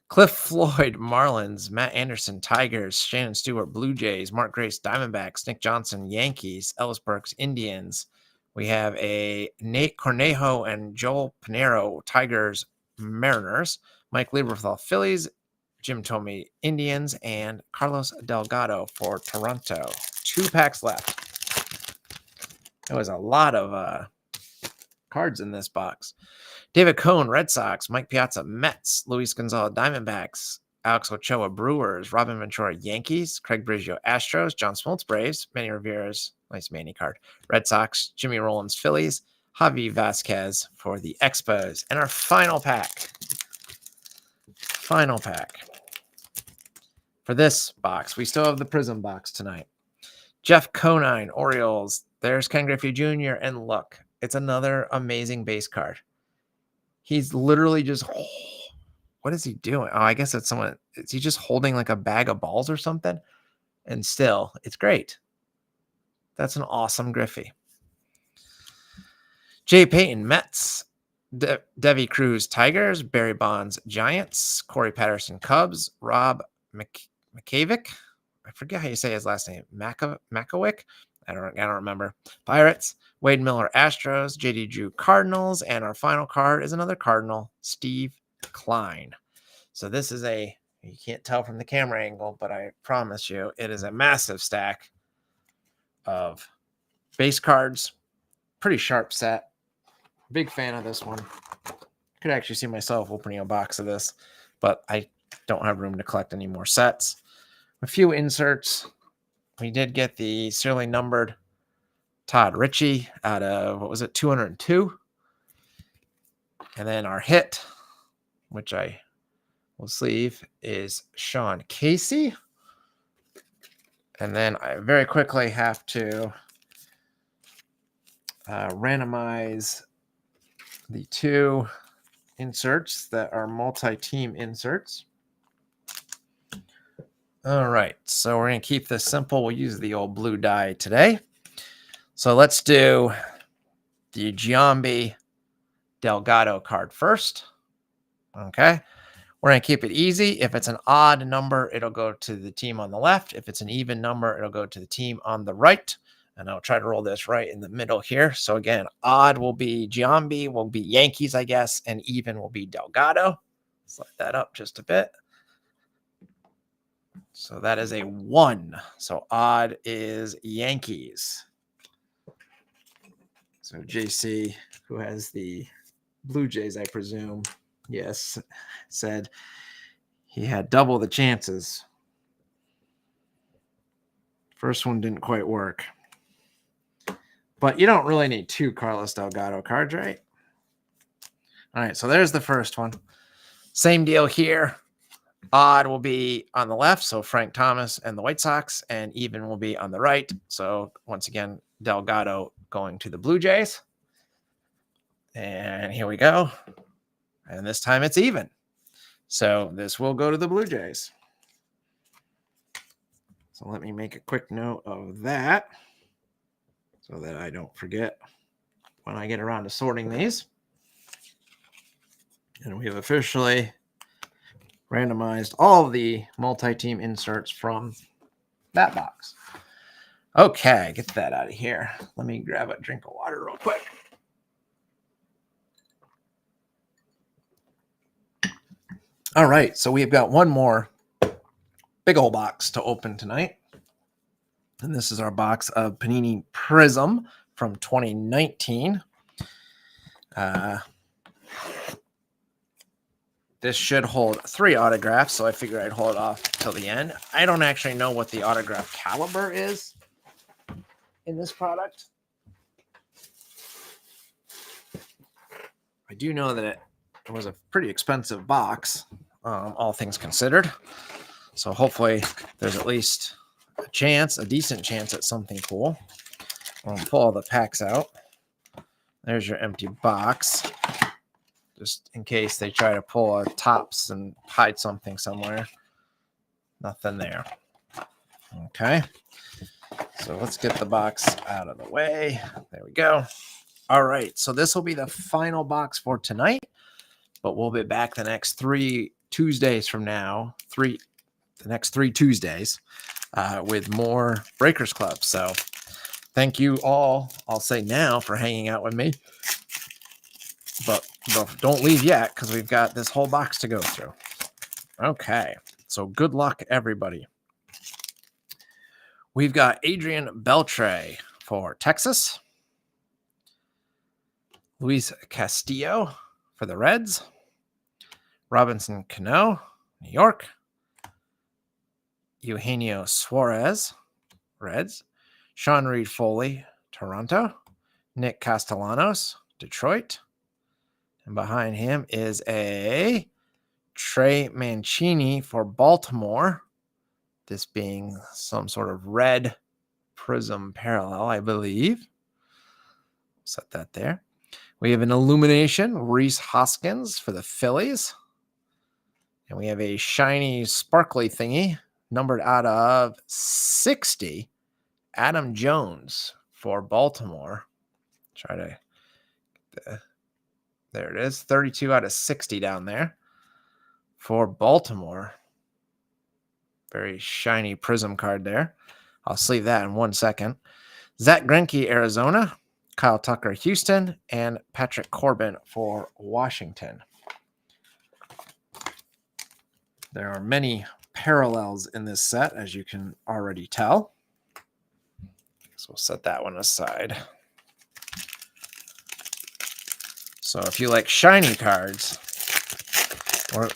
Speaker 1: Cliff Floyd, Marlins. Matt Anderson, Tigers. Shannon Stewart, Blue Jays. Mark Grace, Diamondbacks. Nick Johnson, Yankees. Ellis Burks, Indians. We have a Nate Cornejo and Joel Pinero, Tigers, Mariners. Mike Lieberthal, Phillies. Jim Thome, Indians. And Carlos Delgado for Toronto. 2 packs left. There was a lot of cards in this box. David Cohn, Red Sox. Mike Piazza, Mets. Luis Gonzalez, Diamondbacks. Alex Ochoa, Brewers. Robin Ventura, Yankees. Craig Biggio, Astros. John Smoltz, Braves. Manny Rivera's, nice Manny card, Red Sox. Jimmy Rollins, Phillies. Javi Vasquez for the Expos. And our final pack. For this box, we still have the Prism box tonight. Jeff Conine, Orioles. There's Ken Griffey Jr. And look, it's another amazing base card. He's literally just, what is he doing? Oh, I guess it's someone. Is he just holding like a bag of balls or something? And still, it's great. That's an awesome Griffey. Jay Payton, Mets. Devi Cruz, Tigers. Barry Bonds, Giants. Corey Patterson, Cubs. Rob McCavick. I forget how you say his last name. Makowick. I don't remember. Pirates. Wade Miller, Astros. JD Drew, Cardinals. And our final card is another Cardinal, Steve Klein. So this is you can't tell from the camera angle, but I promise you it is a massive stack of base cards. Pretty sharp set. Big fan of this one. Could actually see myself opening a box of this, but I don't have room to collect any more sets. A few inserts. We did get the serially numbered Todd Ritchie out of, 202? And then our hit, which I will sleeve, is Sean Casey. And then I very quickly have to randomize the 2 inserts that are multi-team inserts. All right, so we're going to keep this simple. We'll use the old blue die today. So let's do the Giambi Delgado card first. Okay. We're going to keep it easy. If it's an odd number, it'll go to the team on the left. If it's an even number, it'll go to the team on the right. And I'll try to roll this right in the middle here. So again, odd will be Giambi, will be Yankees, I guess, and even will be Delgado. Slide that up just a bit. So that is a 1. So odd is Yankees. So JC, who has the Blue Jays, I presume, yes, said he had double the chances. First one didn't quite work. But you don't really need 2 Carlos Delgado cards, right? All right, so there's the first one. Same deal here. Odd will be on the left, so Frank Thomas and the White Sox, and even will be on the right. So once again, Delgado going to the Blue Jays. And here we go. And this time it's even. So this will go to the Blue Jays. So let me make a quick note of that so that I don't forget when I get around to sorting these. And we've officially randomized all of the multi-team inserts from that box. Okay, get that out of here. Let me grab a drink of water real quick. All right, so we've got one more big old box to open tonight. And this is our box of Panini Prism from 2019. This should hold 3 autographs, so I figure I'd hold it off till the end. I don't actually know what the autograph caliber is in this product. I do know that it was a pretty expensive box, all things considered. So hopefully there's at least a decent chance at something cool. I'll pull all the packs out. There's your empty box, just in case they try to pull a tops and hide something somewhere. Nothing there. Okay. So let's get the box out of the way. There we go. All right. So this will be the final box for tonight, but we'll be back the next 3 Tuesdays from now. The next 3 Tuesdays with more Breakers Club. So thank you all, I'll say now, for hanging out with me. But don't leave yet, because we've got this whole box to go through. Okay, so good luck, everybody. We've got Adrian Beltre for Texas. Luis Castillo for the Reds. Robinson Cano, New York. Eugenio Suarez, Reds. Sean Reed Foley, Toronto. Nick Castellanos, Detroit. And behind him is a Trey Mancini for Baltimore. This being some sort of red prism parallel, I believe. Set that there. We have an illumination, Reese Hoskins for the Phillies. And we have a shiny, sparkly thingy, numbered out of 60, Adam Jones for Baltimore. Try to there it is, 32 out of 60 down there for Baltimore. Very shiny prism card there. I'll sleeve that in 1 second. Zach Greinke, Arizona. Kyle Tucker, Houston. And Patrick Corbin for Washington. There are many parallels in this set, as you can already tell. So we'll set that one aside. So if you like shiny cards,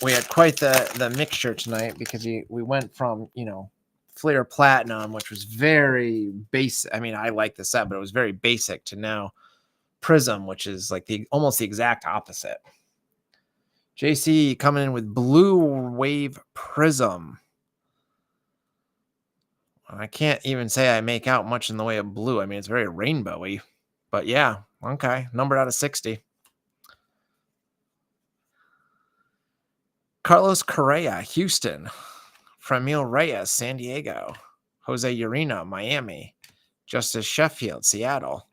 Speaker 1: we had quite the mixture tonight, because we went from, Fleer Platinum, which was very basic. I mean, I like the set, but it was very basic, to now Prism, which is like almost the exact opposite. JC coming in with Blue Wave Prism. I can't even say I make out much in the way of blue. I mean, it's very rainbowy, but yeah, okay. Numbered out of 60. Carlos Correa, Houston. Framil Reyes, San Diego. Jose Urena, Miami. Justice Sheffield, Seattle.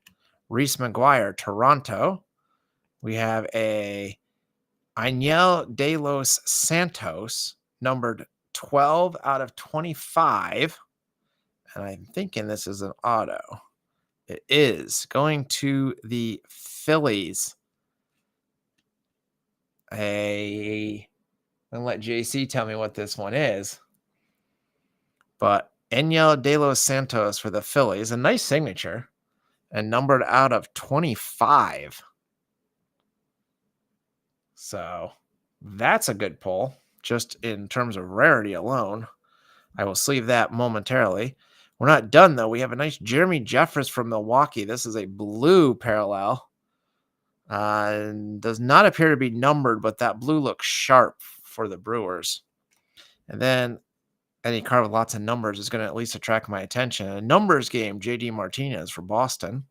Speaker 1: Reese McGuire, Toronto. We have a Aniel de los Santos, numbered 12 out of 25. And I'm thinking this is an auto. It is going to the Phillies. I'm going to let JC tell me what this one is. But Aniel de los Santos for the Phillies. A nice signature. And numbered out of 25. So that's a good pull, just in terms of rarity alone. I will sleeve that momentarily. We're not done, though. We have a nice Jeremy Jeffress from Milwaukee. This is a blue parallel. Does not appear to be numbered, but that blue looks sharp for the Brewers. And then any card with lots of numbers is going to at least attract my attention. A numbers game, JD Martinez for Boston.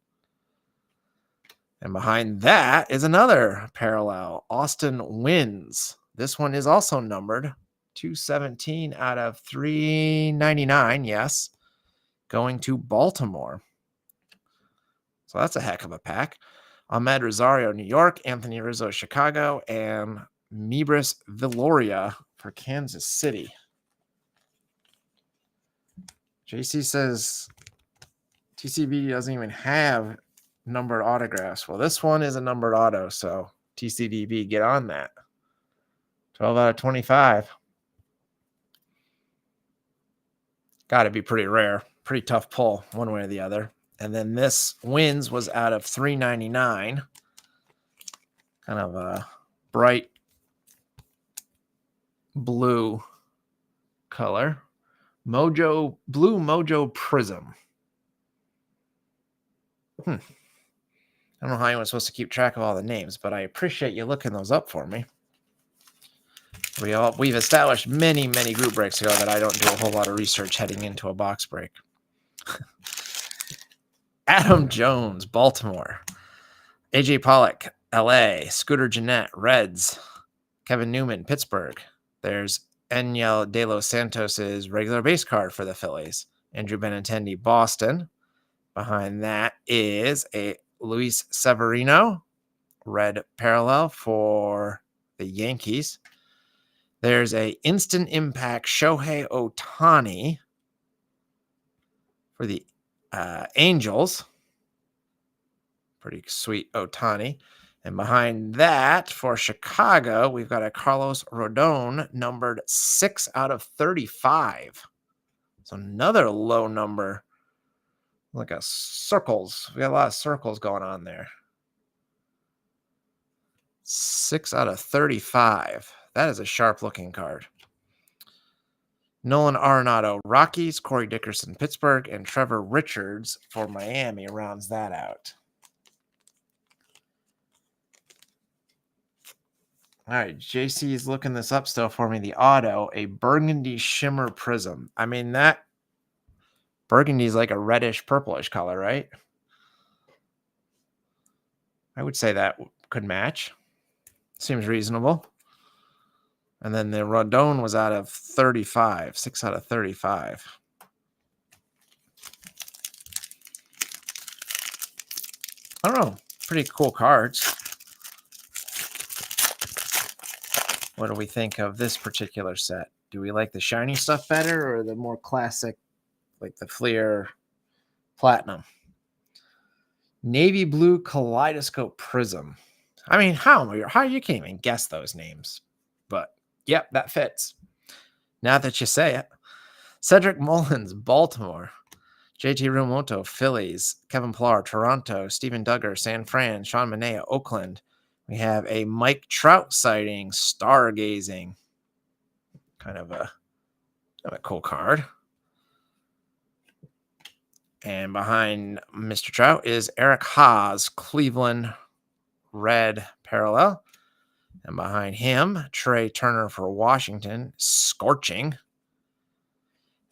Speaker 1: And behind that is another parallel. Austin Wins. This one is also numbered. 217 out of 399. Yes. Going to Baltimore. So that's a heck of a pack. Ahmed Rosario, New York. Anthony Rizzo, Chicago. And Mebris Villoria for Kansas City. JC says TCB doesn't even have numbered autographs. Well, this one is a numbered auto, so TCDB, get on that. 12 out of 25. Got to be pretty rare. Pretty tough pull one way or the other. And then this Wins was out of 399. Kind of a bright blue color. Blue Mojo Prism. I don't know how anyone's supposed to keep track of all the names, but I appreciate you looking those up for me. We've established many group breaks ago that I don't do a whole lot of research heading into a box break. Adam Jones, Baltimore. AJ Pollock, LA. Scooter Gennett, Reds. Kevin Newman, Pittsburgh. There's Enyel De Los Santos's regular base card for the Phillies. Andrew Benintendi, Boston. Behind that is a Luis Severino, red parallel for the Yankees. There's a instant impact Shohei Ohtani for the Angels. Pretty sweet Ohtani. And behind that for Chicago, we've got a Carlos Rodon numbered 6 out of 35. So another low number. Like a circles. We got a lot of circles going on there. 6 out of 35. That is a sharp looking card. Nolan Arenado, Rockies. Corey Dickerson, Pittsburgh. And Trevor Richards for Miami rounds that out. All right, JC is looking this up still for me. The auto, a burgundy shimmer prism. I mean, that burgundy is like a reddish purplish color, right? I would say that could match. Seems reasonable. And then the Rodon was out of 35, 6 out of 35. I don't know. Pretty cool cards. What do we think of this particular set? Do we like the shiny stuff better or the more classic, like the Fleer Platinum? Navy blue kaleidoscope prism. I mean, how you can't even guess those names. But, yep, that fits. Now that you say it. Cedric Mullins, Baltimore. JT Realmuto, Phillies. Kevin Pillar, Toronto. Steven Duggar, San Fran. Sean Manaea, Oakland. We have a Mike Trout sighting, stargazing. Kind of a cool card. And behind Mr. Trout is Eric Haas, Cleveland, red parallel. And behind him, Trey Turner for Washington, scorching.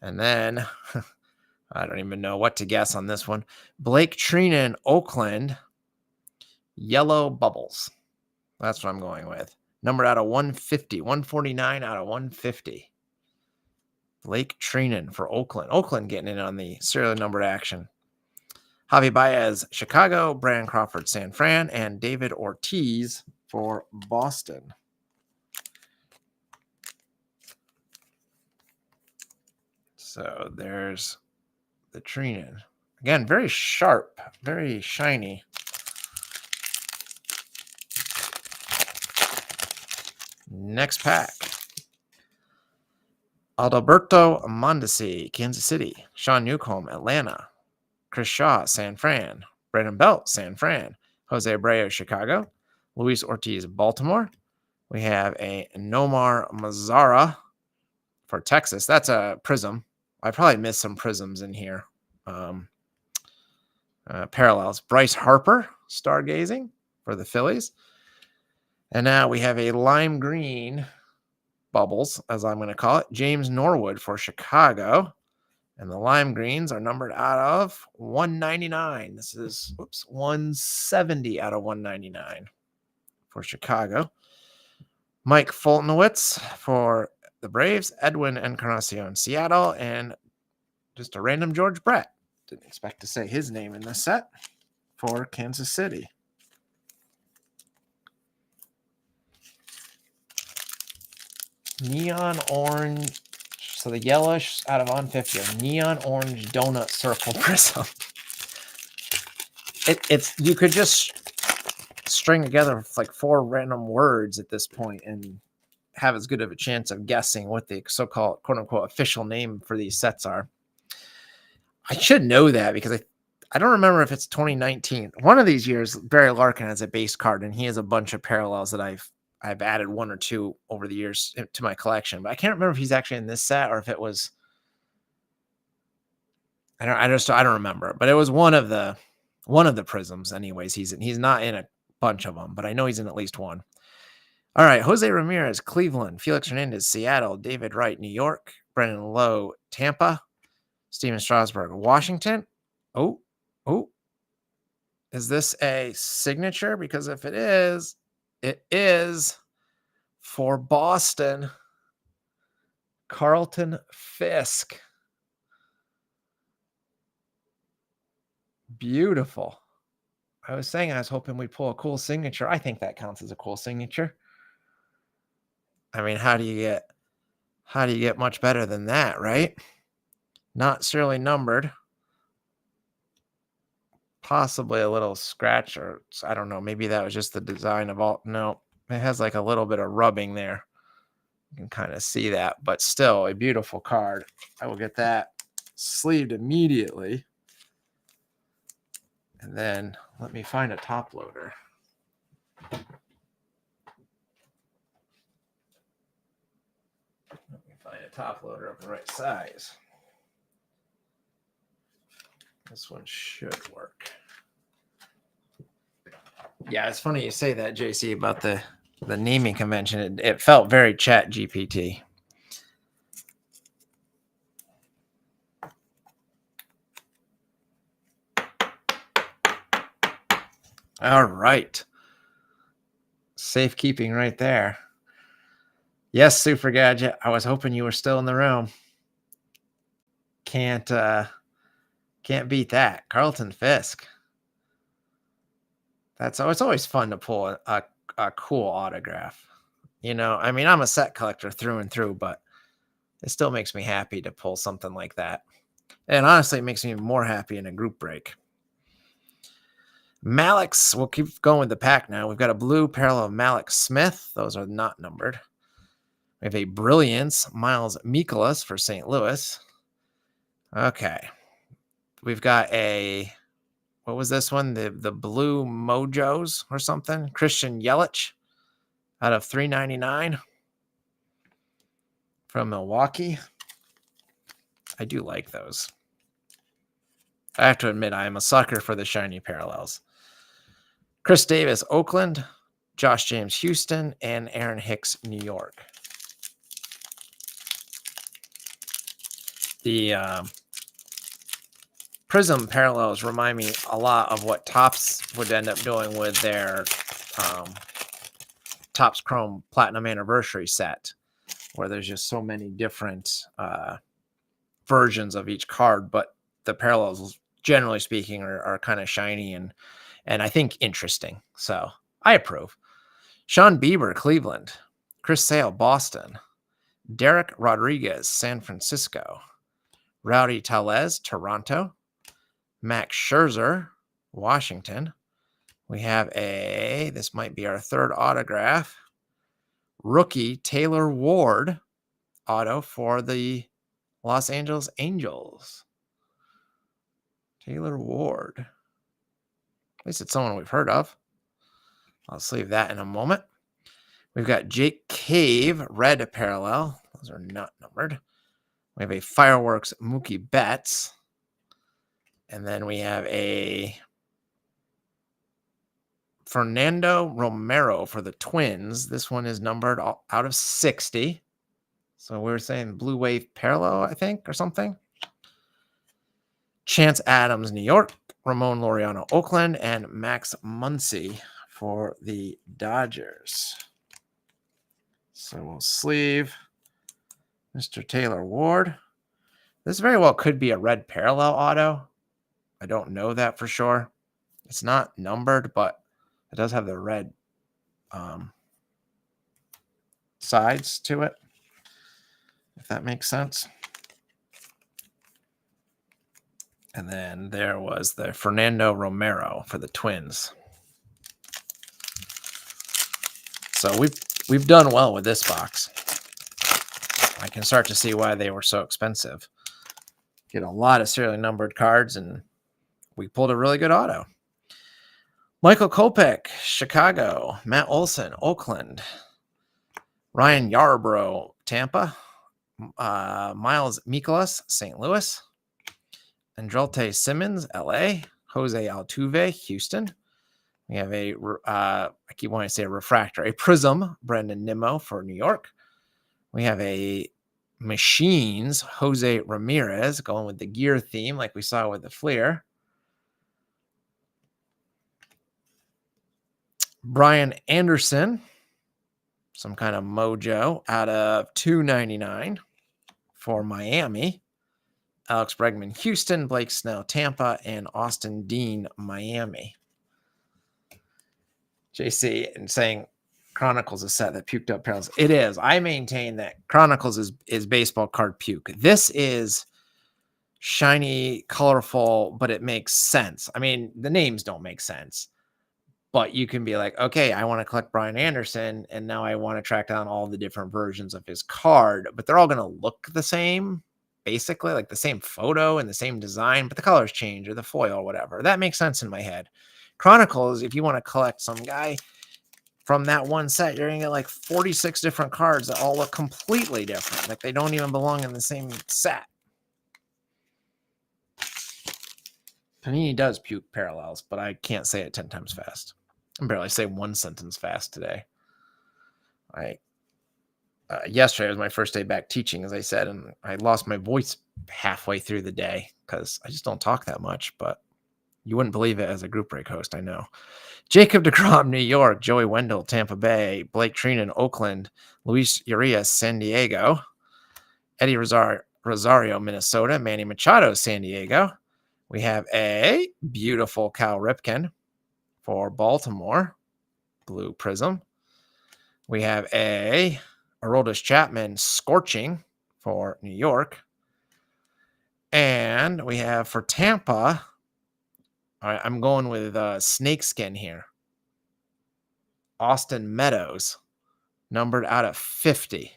Speaker 1: And then, I don't even know what to guess on this one. Blake Treinen, Oakland, yellow bubbles. That's what I'm going with. Numbered out of 150, 149 out of 150. Blake Treinen for Oakland. Oakland getting in on the serial numbered action. Javi Baez, Chicago. Brandon Crawford, San Fran. And David Ortiz for Boston. So there's the Treinen. Again, very sharp, very shiny. Next pack. Adalberto Mondesi, Kansas City. Sean Newcomb, Atlanta. Chris Shaw, San Fran. Brandon Belt, San Fran. Jose Abreu, Chicago. Luis Ortiz, Baltimore. We have a Nomar Mazara for Texas. That's a prism. I probably missed some prisms in here. Parallels. Bryce Harper, stargazing for the Phillies. And now we have a lime green Bubbles, as I'm going to call it, James Norwood for Chicago. And the lime greens are numbered out of 199. This is, 170 out of 199 for Chicago. Mike Fultonowitz for the Braves, Edwin Encarnacion, Seattle, and just a random George Brett. Didn't expect to say his name in this set for Kansas City. Neon orange. So the yellowish out of 150, a neon orange donut circle prism. It's you could just string together like 4 random words at this point and have as good of a chance of guessing what the so-called quote-unquote official name for these sets are. I should know that because I don't remember if it's 2019. One of these years, Barry Larkin has a base card, and he has a bunch of parallels that I've added 1 or 2 over the years to my collection. But I can't remember if he's actually in this set or if it was. I don't remember. But it was one of the prisms. Anyways, he's not in a bunch of them, but I know he's in at least one. All right, Jose Ramirez, Cleveland, Felix Hernandez, Seattle, David Wright, New York, Brennan Lowe, Tampa, Steven Strasburg, Washington. Oh, is this a signature? Because if it is for Boston, Carlton Fisk. Beautiful. I was saying I was hoping we'd pull a cool signature. I think that counts as a cool signature. I mean, how do you get much better than that, right? Not serially numbered. Possibly a little scratch, or I don't know. Maybe that was just the design of all. No, it has like a little bit of rubbing there. You can kind of see that, but still a beautiful card. I will get that sleeved immediately. And then let me find a top loader. Let me find a top loader of the right size. This one should work. Yeah, it's funny you say that, JC, about the naming convention. It felt very Chat GPT. All right. Safekeeping right there. Yes, Super Gadget. I was hoping you were still in the room. Can't beat that. Carlton Fisk. It's always fun to pull a cool autograph. You know, I mean, I'm a set collector through and through, but it still makes me happy to pull something like that. And honestly, it makes me more happy in a group break. Malex, we'll keep going with the pack now. We've got a blue parallel of Malik Smith. Those are not numbered. We have a Brilliance, Miles Mikolas for St. Louis. Okay. We've got what was this one? The Blue Mojos or something? Christian Yelich out of 399 from Milwaukee. I do like those. I have to admit, I am a sucker for the shiny parallels. Chris Davis, Oakland, Josh James, Houston, and Aaron Hicks, New York. The Prism parallels remind me a lot of what Topps would end up doing with their Topps Chrome Platinum Anniversary set, where there's just so many different versions of each card, but the parallels, generally speaking, are kind of shiny and I think interesting. So I approve. Sean Bieber, Cleveland. Chris Sale, Boston. Derek Rodriguez, San Francisco. Rowdy Tellez, Toronto. Max Scherzer, Washington. We have this might be our third autograph. Rookie Taylor Ward auto for the Los Angeles Angels. Taylor Ward. At least it's someone we've heard of. I'll sleeve that in a moment. We've got Jake Cave, red parallel. Those are not numbered. We have a Fireworks Mookie Betts. And then we have a Fernando Romero for the Twins. This one is numbered out of 60. So we were saying Blue Wave Parallel, I think, or something. Chance Adams, New York. Ramon Laureano, Oakland. And Max Muncy for the Dodgers. So we'll sleeve Mr. Taylor Ward. This very well could be a red parallel auto. I don't know that for sure. It's not numbered, but it does have the red sides to it, if that makes sense. And then there was the Fernando Romero for the Twins. So we've done well with this box. I can start to see why they were so expensive. Get a lot of serially numbered cards, and we pulled a really good auto. Michael Kopech, Chicago. Matt Olson, Oakland. Ryan Yarbrough, Tampa. Miles Mikolas, St. Louis. Andrelte Simmons, LA. Jose Altuve, Houston. We have I keep wanting to say a refractor, a Prism, Brendan Nimmo for New York. We have a Machines, Jose Ramirez, going with the gear theme like we saw with the Fleer. Brian Anderson, some kind of mojo out of $2.99 for Miami. Alex Bregman, Houston. Blake Snell, Tampa. And Austin Dean, Miami. JC and saying Chronicles is set that puked up parallels. It is. I maintain that Chronicles is baseball card puke. This is shiny, colorful, but it makes sense. I mean, the names don't make sense. But you can be like, okay, I want to collect Brian Anderson, and now I want to track down all the different versions of his card, but they're all going to look the same, basically, like the same photo and the same design, but the colors change or the foil or whatever. That makes sense in my head. Chronicles, if you want to collect some guy from that one set, you're going to get like 46 different cards that all look completely different. Like they don't even belong in the same set. Panini does puke parallels, but I can't say it 10 times fast. I can barely say one sentence fast today. Yesterday was my first day back teaching, as I said, and I lost my voice halfway through the day because I just don't talk that much, but you wouldn't believe it as a group break host, I know. Jacob deGrom, New York. Joey Wendell, Tampa Bay. Blake Trinan, Oakland. Luis Urias, San Diego. Eddie Rosario, Minnesota. Manny Machado, San Diego. We have a beautiful Cal Ripken for Baltimore. Blue Prism. We have a Aroldis Chapman Scorching for New York. And we have for Tampa, all right, I'm going with Snakeskin here. Austin Meadows, numbered out of 50.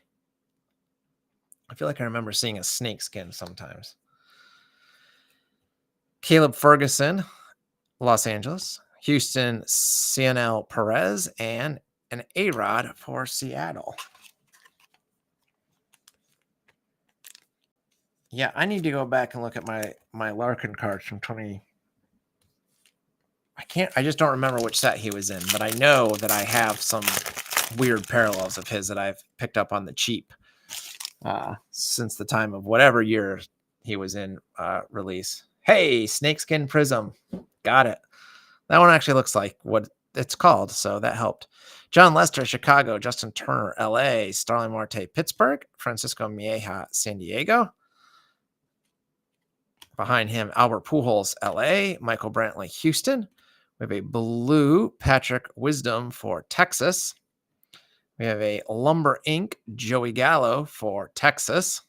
Speaker 1: I feel like I remember seeing a snakeskin sometimes. Caleb Ferguson, Los Angeles. Houston, Cianel Perez, and an A-Rod for Seattle. Yeah, I need to go back and look at my Larkin cards from 20. I just don't remember which set he was in, but I know that I have some weird parallels of his that I've picked up on the cheap since the time of whatever year he was in release. Hey, Snakeskin Prism. Got it. That one actually looks like what it's called, so that helped. John Lester, Chicago. Justin Turner, LA. Starling Marte, Pittsburgh. Francisco Mieja, San Diego. Behind him, Albert Pujols, LA. Michael Brantley, Houston. We have a blue Patrick Wisdom for Texas. We have a Lumber Ink Joey Gallo for Texas.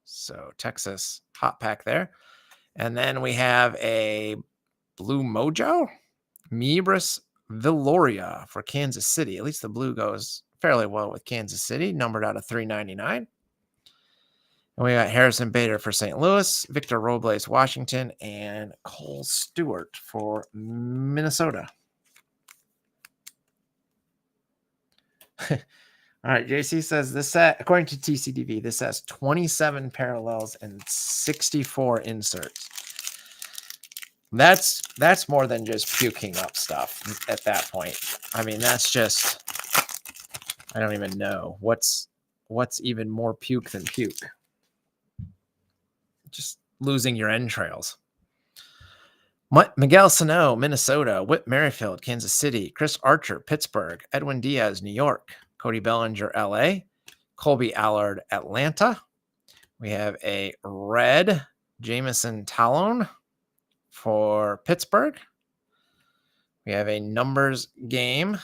Speaker 1: So Texas hot pack there. And then we have a Blue Mojo Mibris Villoria for Kansas City. At least the blue goes fairly well with Kansas City, numbered out of 399. And we got Harrison Bader for St. Louis, Victor Robles, Washington, and Cole Stewart for Minnesota. All right, JC says this set, according to TCDV, this has 27 parallels and 64 inserts. That's more than just puking up stuff at that point. I mean, that's just, I don't even know. What's what's even more puke than puke? Just losing your entrails. Miguel Sano, Minnesota. Whit Merrifield, Kansas City. Chris Archer, Pittsburgh. Edwin Diaz, New York. Cody Bellinger, LA. Colby Allard, Atlanta. We have a red Jamison Talon for Pittsburgh. We have a numbers game,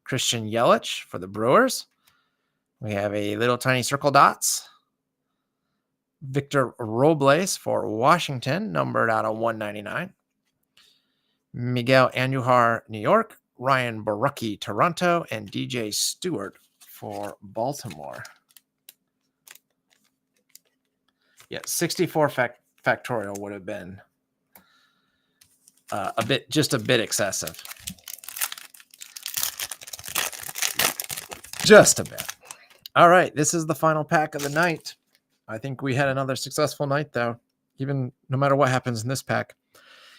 Speaker 1: Christian Yelich for the Brewers. We have a little tiny circle dots, Victor Robles for Washington, numbered out of 199. Miguel Andujar, New York. Ryan Borucki, Toronto. And DJ Stewart for Baltimore. Yeah, 64 factorial would have been a bit excessive. Just a bit. All right, this is the final pack of the night. I think we had another successful night, though, even no matter what happens in this pack.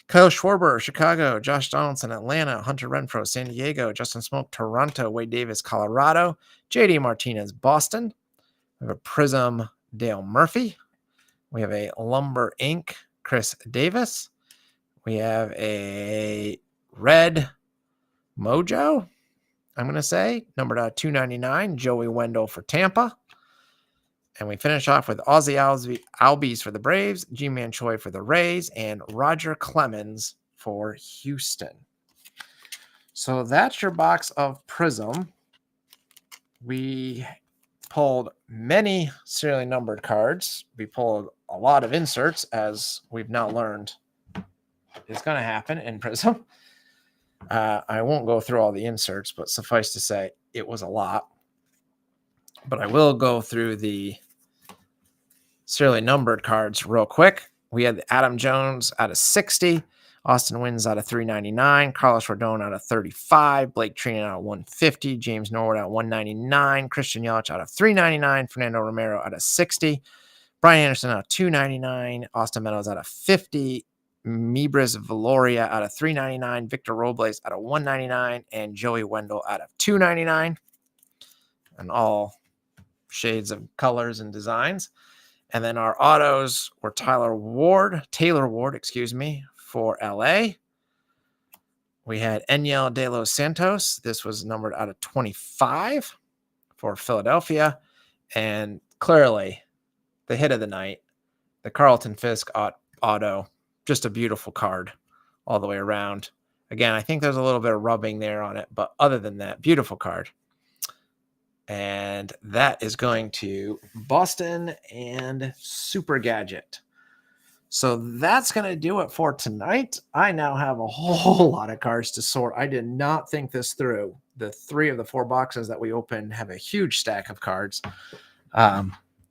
Speaker 1: Kyle Schwarber, Chicago. Josh Donaldson, Atlanta. Hunter Renfroe, San Diego. Justin Smoke, Toronto. Wade Davis, Colorado. JD Martinez, Boston. We have a Prism, Dale Murphy. We have a Lumber Inc., Chris Davis. We have a red Mojo, I'm going to say, numbered out 299, Joey Wendell for Tampa. And we finish off with Ozzy Albies for the Braves, G-Man Choi for the Rays, and Roger Clemens for Houston. So that's your box of Prism. We pulled many serially numbered cards. We pulled a lot of inserts, as we've now learned is going to happen in Prism. I won't go through all the inserts, but suffice to say, it was a lot. But I will go through the serially numbered cards real quick. We had Adam Jones out of 60, Austin Wins out of 399, Carlos Rodon out of 35, Blake Trinan out of 150, James Norwood out of 199, Christian Yelich out of 399, Fernando Romero out of 60, Brian Anderson out of 299, Austin Meadows out of 50, Mibris Valoria out of 399, Victor Robles out of 199, and Joey Wendell out of 299, and all shades of colors and designs. And then our autos were Taylor Ward, for LA. We had Enyel De Los Santos. This was numbered out of 25 for Philadelphia. And clearly, the hit of the night, the Carlton Fisk auto. Just a beautiful card all the way around. Again, I think there's a little bit of rubbing there on it, but other than that, beautiful card. And that is going to Boston and Super Gadget. So that's going to do it for tonight. I now have a whole lot of cards to sort. I did not think this through. The 3 of the 4 boxes that we opened have a huge stack of cards.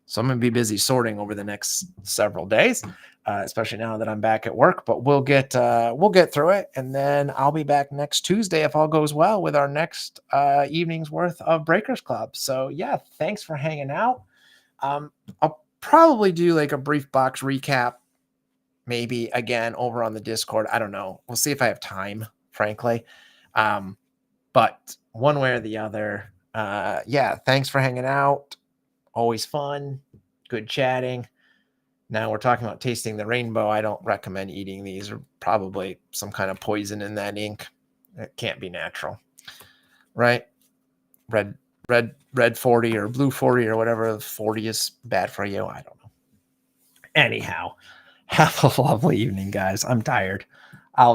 Speaker 1: So I'm going to be busy sorting over the next several days, especially now that I'm back at work. But we'll get through it, and then I'll be back next Tuesday if all goes well with our next evening's worth of Breakers Club. So yeah, thanks for hanging out. I'll probably do like a brief box recap, maybe again over on the Discord. I don't know. We'll see if I have time, frankly. But one way or the other, yeah, thanks for hanging out. Always fun, good chatting. Now we're talking about tasting the rainbow. I don't recommend eating these. There's probably some kind of poison in that ink. It can't be natural, right? Red 40 or blue 40 or whatever 40 is bad for you. I don't know. Anyhow, have a lovely evening, guys. I'm tired. I'll be